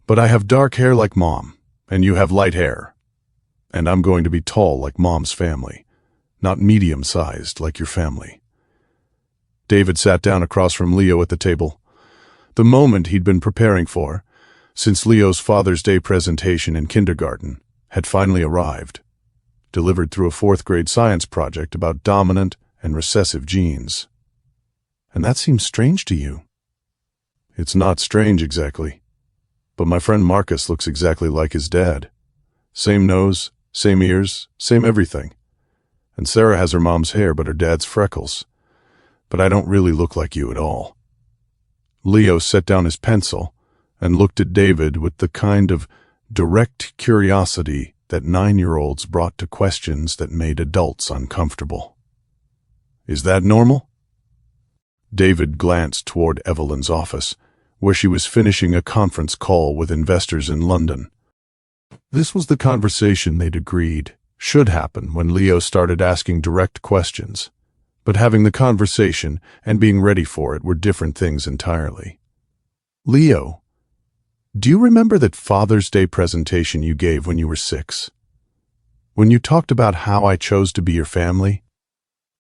"But I have dark hair like Mom, and you have light hair. And I'm going to be tall like Mom's family, not medium-sized like your family." David sat down across from Leo at the table. The moment he'd been preparing for, since Leo's Father's Day presentation in kindergarten, had finally arrived, delivered through a 4th-grade science project about dominant and recessive genes. "And that seems strange to you." "It's not strange exactly, but my friend Marcus looks exactly like his dad. Same nose, same ears, same everything. And Sarah has her mom's hair but her dad's freckles. But I don't really look like you at all." Leo set down his pencil and looked at David with the kind of direct curiosity that 9-year-olds brought to questions that made adults uncomfortable. "Is that normal?" David glanced toward Evelyn's office, where she was finishing a conference call with investors in London. This was the conversation they'd agreed should happen when Leo started asking direct questions, but having the conversation and being ready for it were different things entirely. "Leo, do you remember that Father's Day presentation you gave when you were 6? When you talked about how I chose to be your family?"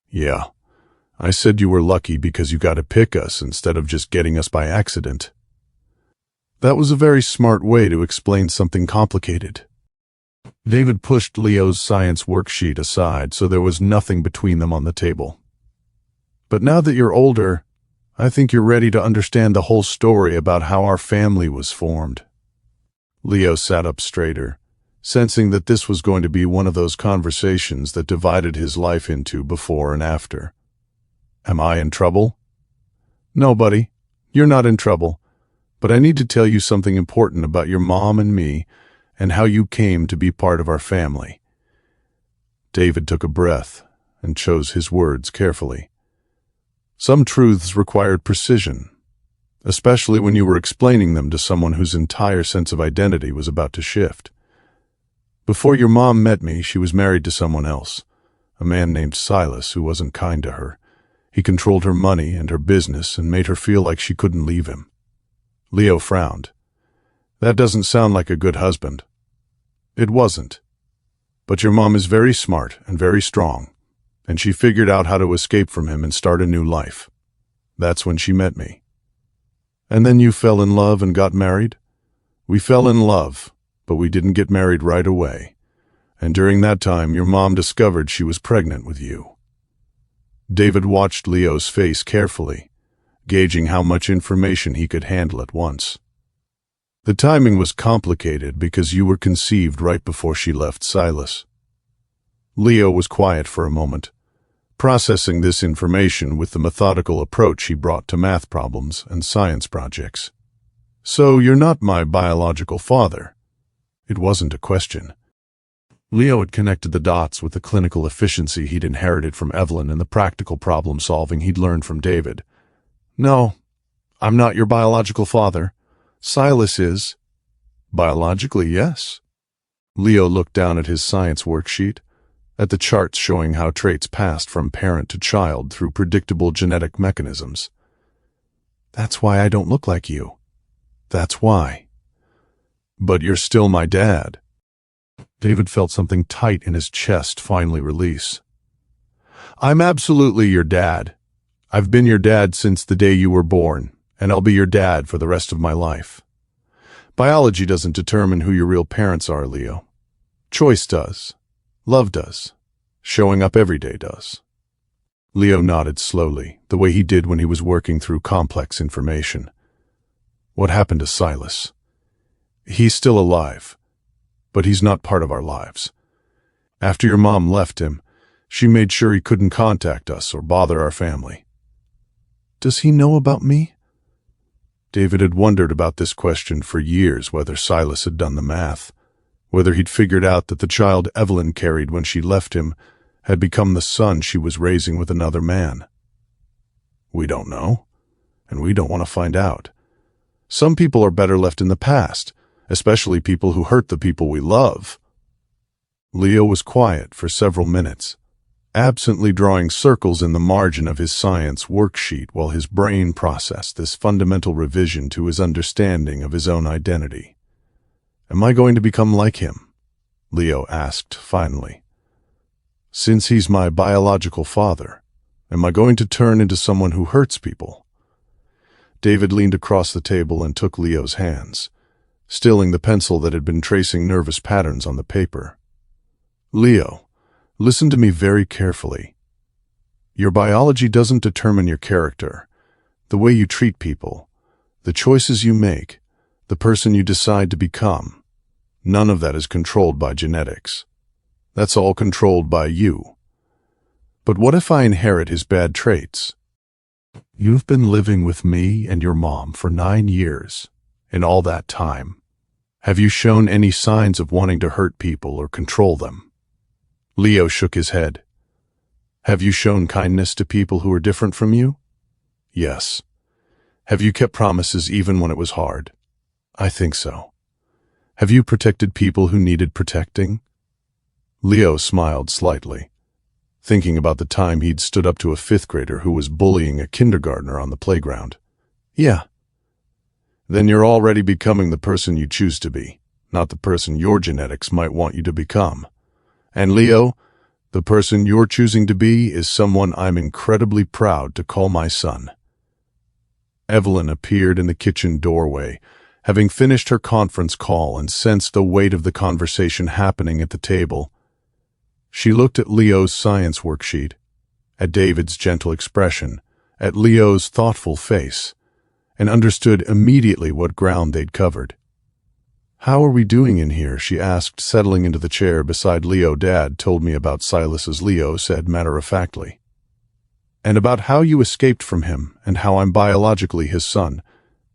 "Yeah. I said you were lucky because you got to pick us instead of just getting us by accident." That was a very smart way to explain something complicated. David pushed Leo's science worksheet aside so there was nothing between them on the table. "But now that you're older, I think you're ready to understand the whole story about how our family was formed." Leo sat up straighter, sensing that this was going to be one of those conversations that divided his life into before and after. "Am I in trouble?" "No, buddy, you're not in trouble, but I need to tell you something important about your mom and me and how you came to be part of our family." David took a breath and chose his words carefully. Some truths required precision, especially when you were explaining them to someone whose entire sense of identity was about to shift. "Before your mom met me, she was married to someone else, a man named Silas who wasn't kind to her. He controlled her money and her business and made her feel like she couldn't leave him." Leo frowned. "That doesn't sound like a good husband." "It wasn't. But your mom is very smart and very strong, and she figured out how to escape from him and start a new life. That's when she met me." "And then you fell in love and got married?" "We fell in love, but we didn't get married right away. And during that time, your mom discovered she was pregnant with you." David watched Leo's face carefully, gauging how much information he could handle at once. "The timing was complicated because you were conceived right before she left Silas." Leo was quiet for a moment, processing this information with the methodical approach he brought to math problems and science projects. "So you're not my biological father. It wasn't a question. Leo had connected the dots with the clinical efficiency he'd inherited from Evelyn and the practical problem-solving he'd learned from David. No, I'm not your biological father. Silas is. Biologically, yes. Leo looked down at his science worksheet, at the charts showing how traits passed from parent to child through predictable genetic mechanisms. That's why I don't look like you. That's why. But you're still my dad. David felt something tight in his chest finally release. I'm absolutely your dad. I've been your dad since the day you were born, and I'll be your dad for the rest of my life. Biology doesn't determine who your real parents are, Leo. Choice does. Love does. Showing up every day does. Leo nodded slowly, the way he did when he was working through complex information. What happened to Silas? He's still alive, but he's not part of our lives. After your mom left him, she made sure he couldn't contact us or bother our family. Does he know about me? David had wondered about this question for years, whether Silas had done the math, whether he'd figured out that the child Evelyn carried when she left him had become the son she was raising with another man. We don't know, and we don't want to find out. Some people are better left in the past, especially people who hurt the people we love. Leo was quiet for several minutes, absently drawing circles in the margin of his science worksheet while his brain processed this fundamental revision to his understanding of his own identity. Am I going to become like him? Leo asked finally. Since he's my biological father, am I going to turn into someone who hurts people? David leaned across the table and took Leo's hands, stilling the pencil that had been tracing nervous patterns on the paper. Leo, listen to me very carefully. Your biology doesn't determine your character, the way you treat people, the choices you make, the person you decide to become. None of that is controlled by genetics. That's all controlled by you. But what if I inherit his bad traits? You've been living with me and your mom for 9 years. In all that time, have you shown any signs of wanting to hurt people or control them? Leo shook his head. Have you shown kindness to people who are different from you? Yes. Have you kept promises even when it was hard? I think so. Have you protected people who needed protecting? Leo smiled slightly, thinking about the time he'd stood up to a 5th grader who was bullying a kindergartner on the playground. Yeah. Then you're already becoming the person you choose to be, not the person your genetics might want you to become. And Leo, the person you're choosing to be is someone I'm incredibly proud to call my son. Evelyn appeared in the kitchen doorway, having finished her conference call and sensed the weight of the conversation happening at the table. She looked at Leo's science worksheet, at David's gentle expression, at Leo's thoughtful face, and understood immediately what ground they'd covered. How are we doing in here? She asked, settling into the chair beside Leo. Dad told me about Silas's. Leo said matter-of-factly. And about how you escaped from him and how I'm biologically his son,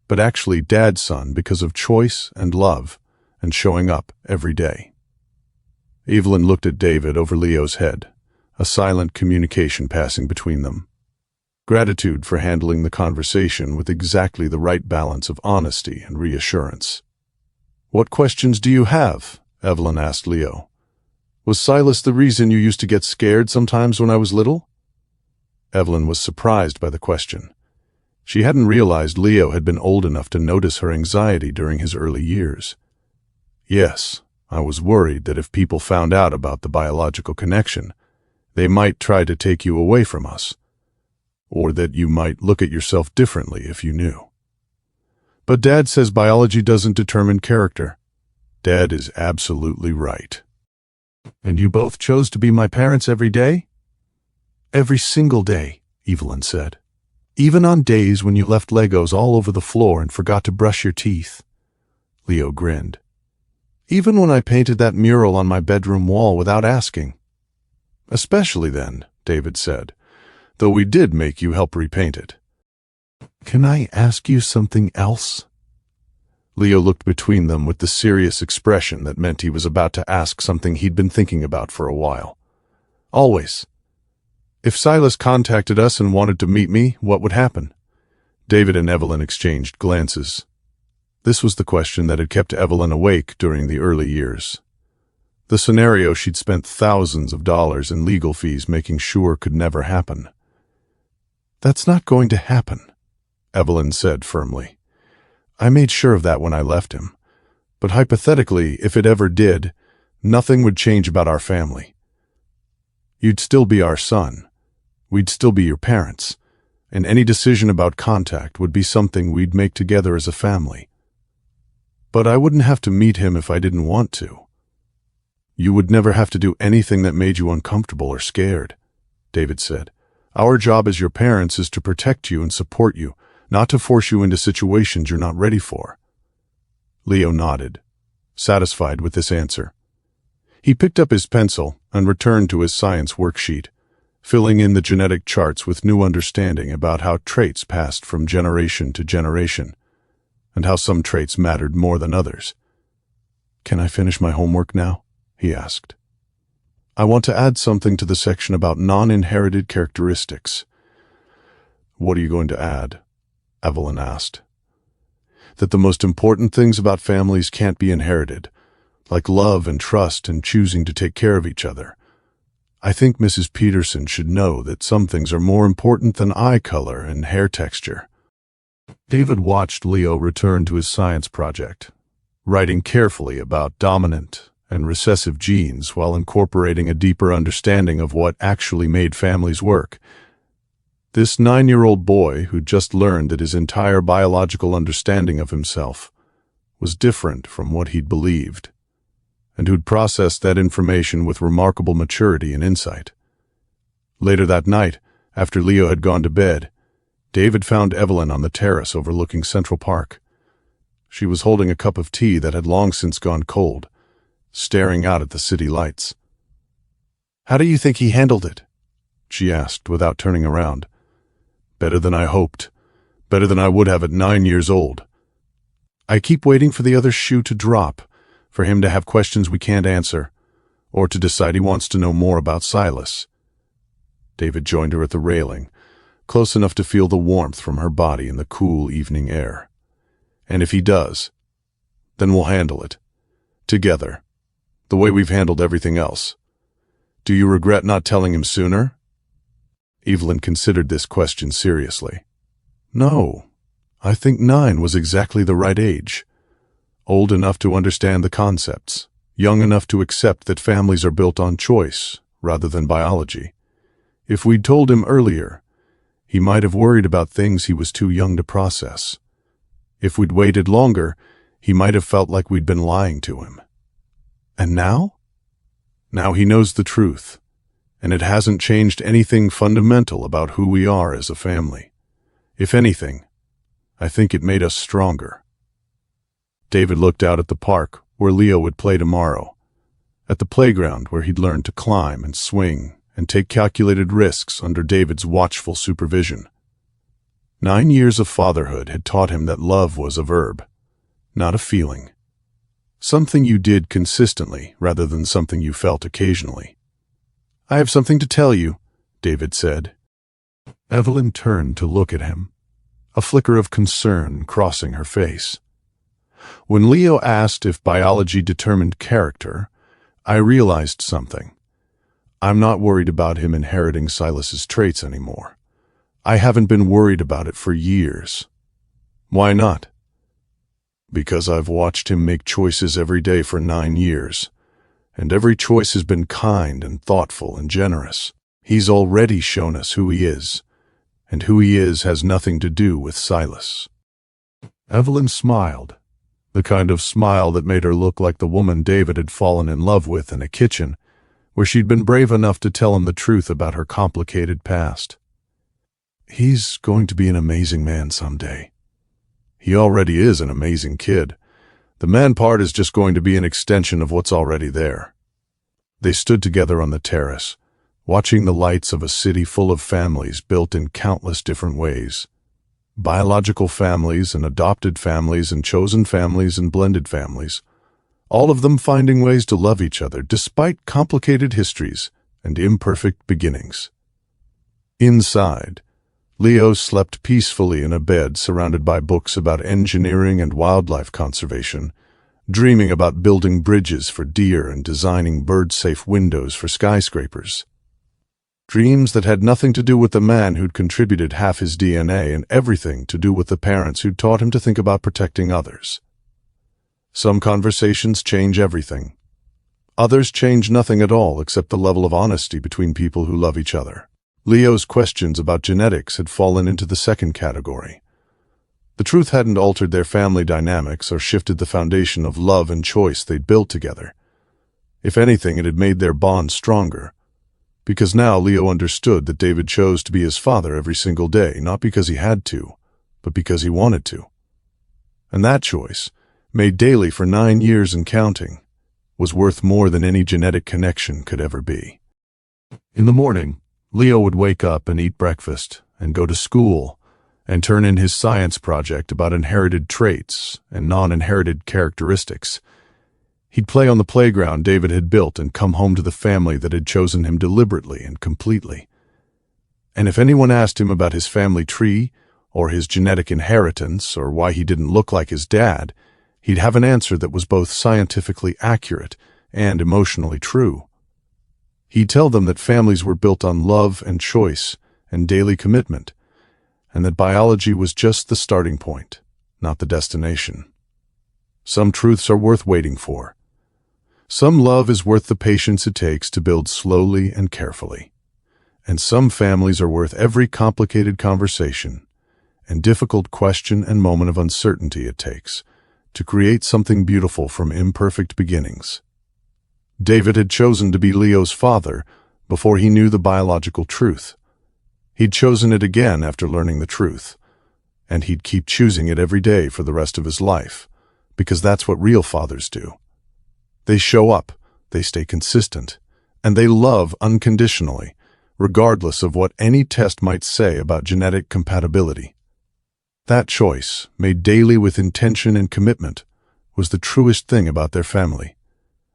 but actually Dad's son because of choice and love and showing up every day. Evelyn looked at David over Leo's head, a silent communication passing between them. Gratitude for handling the conversation with exactly the right balance of honesty and reassurance. What questions do you have? Evelyn asked Leo. Was Silas the reason you used to get scared sometimes when I was little? Evelyn was surprised by the question. She hadn't realized Leo had been old enough to notice her anxiety during his early years. Yes, I was worried that if people found out about the biological connection, they might try to take you away from us, or that you might look at yourself differently if you knew. But Dad says biology doesn't determine character. Dad is absolutely right. And you both chose to be my parents every day? Every single day, Evelyn said. Even on days when you left Legos all over the floor and forgot to brush your teeth. Leo grinned. Even when I painted that mural on my bedroom wall without asking. Especially then, David said, though we did make you help repaint it. Can I ask you something else? Leo looked between them with the serious expression that meant he was about to ask something he'd been thinking about for a while. Always. If Silas contacted us and wanted to meet me, what would happen? David and Evelyn exchanged glances. This was the question that had kept Evelyn awake during the early years. The scenario she'd spent thousands of dollars in legal fees making sure could never happen. "That's not going to happen," Evelyn said firmly. "I made sure of that when I left him. But hypothetically, if it ever did, nothing would change about our family. You'd still be our son. We'd still be your parents. And any decision about contact would be something we'd make together as a family. But I wouldn't have to meet him if I didn't want to. You would never have to do anything that made you uncomfortable or scared," David said. "Our job as your parents is to protect you and support you, not to force you into situations you're not ready for." Leo nodded, satisfied with this answer. He picked up his pencil and returned to his science worksheet, filling in the genetic charts with new understanding about how traits passed from generation to generation, and how some traits mattered more than others. "Can I finish my homework now?" he asked. "I want to add something to the section about non-inherited characteristics." "What are you going to add?" Evelyn asked. "That the most important things about families can't be inherited, like love and trust and choosing to take care of each other. I think Mrs. Peterson should know that some things are more important than eye color and hair texture." David watched Leo return to his science project, writing carefully about dominant and recessive genes while incorporating a deeper understanding of what actually made families work. This 9-year-old boy who'd just learned that his entire biological understanding of himself was different from what he'd believed, and who'd processed that information with remarkable maturity and insight. Later that night, after Leo had gone to bed, David found Evelyn on the terrace overlooking Central Park. She was holding a cup of tea that had long since gone cold, staring out at the city lights. "How do you think he handled it?" she asked without turning around. "Better than I hoped. Better than I would have at 9 years old. I keep waiting for the other shoe to drop, for him to have questions we can't answer, or to decide he wants to know more about Silas." David joined her at the railing, close enough to feel the warmth from her body in the cool evening air. "And if he does, then we'll handle it. Together. The way we've handled everything else. Do you regret not telling him sooner?" Evelyn considered this question seriously. "No. I think 9 was exactly the right age. Old enough to understand the concepts, young enough to accept that families are built on choice rather than biology. If we'd told him earlier, he might have worried about things he was too young to process. If we'd waited longer, he might have felt like we'd been lying to him. And now? Now he knows the truth, and it hasn't changed anything fundamental about who we are as a family. If anything, I think it made us stronger." David looked out at the park where Leo would play tomorrow, at the playground where he'd learned to climb and swing and take calculated risks under David's watchful supervision. 9 years of fatherhood had taught him that love was a verb, not a feeling. Something you did consistently rather than something you felt occasionally. "I have something to tell you," David said. Evelyn turned to look at him, a flicker of concern crossing her face. "When Leo asked if biology determined character, I realized something. I'm not worried about him inheriting Silas's traits anymore. I haven't been worried about it for years." "Why not?" "Because I've watched him make choices every day for 9 years, and every choice has been kind and thoughtful and generous. He's already shown us who he is, and who he is has nothing to do with Silas." Evelyn smiled, the kind of smile that made her look like the woman David had fallen in love with in a kitchen, where she'd been brave enough to tell him the truth about her complicated past. "He's going to be an amazing man someday. He already is an amazing kid. The man part is just going to be an extension of what's already there." They stood together on the terrace, watching the lights of a city full of families built in countless different ways. Biological families and adopted families and chosen families and blended families, all of them finding ways to love each other despite complicated histories and imperfect beginnings. Inside, Leo slept peacefully in a bed surrounded by books about engineering and wildlife conservation, dreaming about building bridges for deer and designing bird-safe windows for skyscrapers. Dreams that had nothing to do with the man who'd contributed half his DNA and everything to do with the parents who'd taught him to think about protecting others. Some conversations change everything. Others change nothing at all except the level of honesty between people who love each other. Leo's questions about genetics had fallen into the second category. The truth hadn't altered their family dynamics or shifted the foundation of love and choice they'd built together. If anything, it had made their bond stronger, because now Leo understood that David chose to be his father every single day, not because he had to, but because he wanted to. And that choice, made daily for 9 years and counting, was worth more than any genetic connection could ever be. In the morning, Leo would wake up and eat breakfast and go to school and turn in his science project about inherited traits and non-inherited characteristics. He'd play on the playground David had built and come home to the family that had chosen him deliberately and completely. And if anyone asked him about his family tree or his genetic inheritance or why he didn't look like his dad, he'd have an answer that was both scientifically accurate and emotionally true. He'd tell them that families were built on love and choice and daily commitment, and that biology was just the starting point, not the destination. Some truths are worth waiting for. Some love is worth the patience it takes to build slowly and carefully. And some families are worth every complicated conversation and difficult question and moment of uncertainty it takes to create something beautiful from imperfect beginnings. David had chosen to be Leo's father before he knew the biological truth. He'd chosen it again after learning the truth, and he'd keep choosing it every day for the rest of his life, because that's what real fathers do. They show up, they stay consistent, and they love unconditionally, regardless of what any test might say about genetic compatibility. That choice, made daily with intention and commitment, was the truest thing about their family.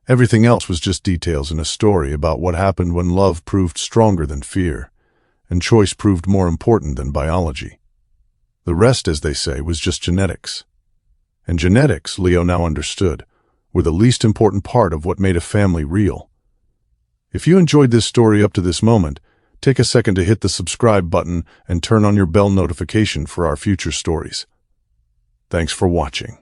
Everything else was just details in a story about what happened when love proved stronger than fear, and choice proved more important than biology. The rest, as they say, was just genetics. And genetics, Leo now understood, were the least important part of what made a family real. If you enjoyed this story up to this moment, take a second to hit the subscribe button and turn on your bell notification for our future stories. Thanks for watching.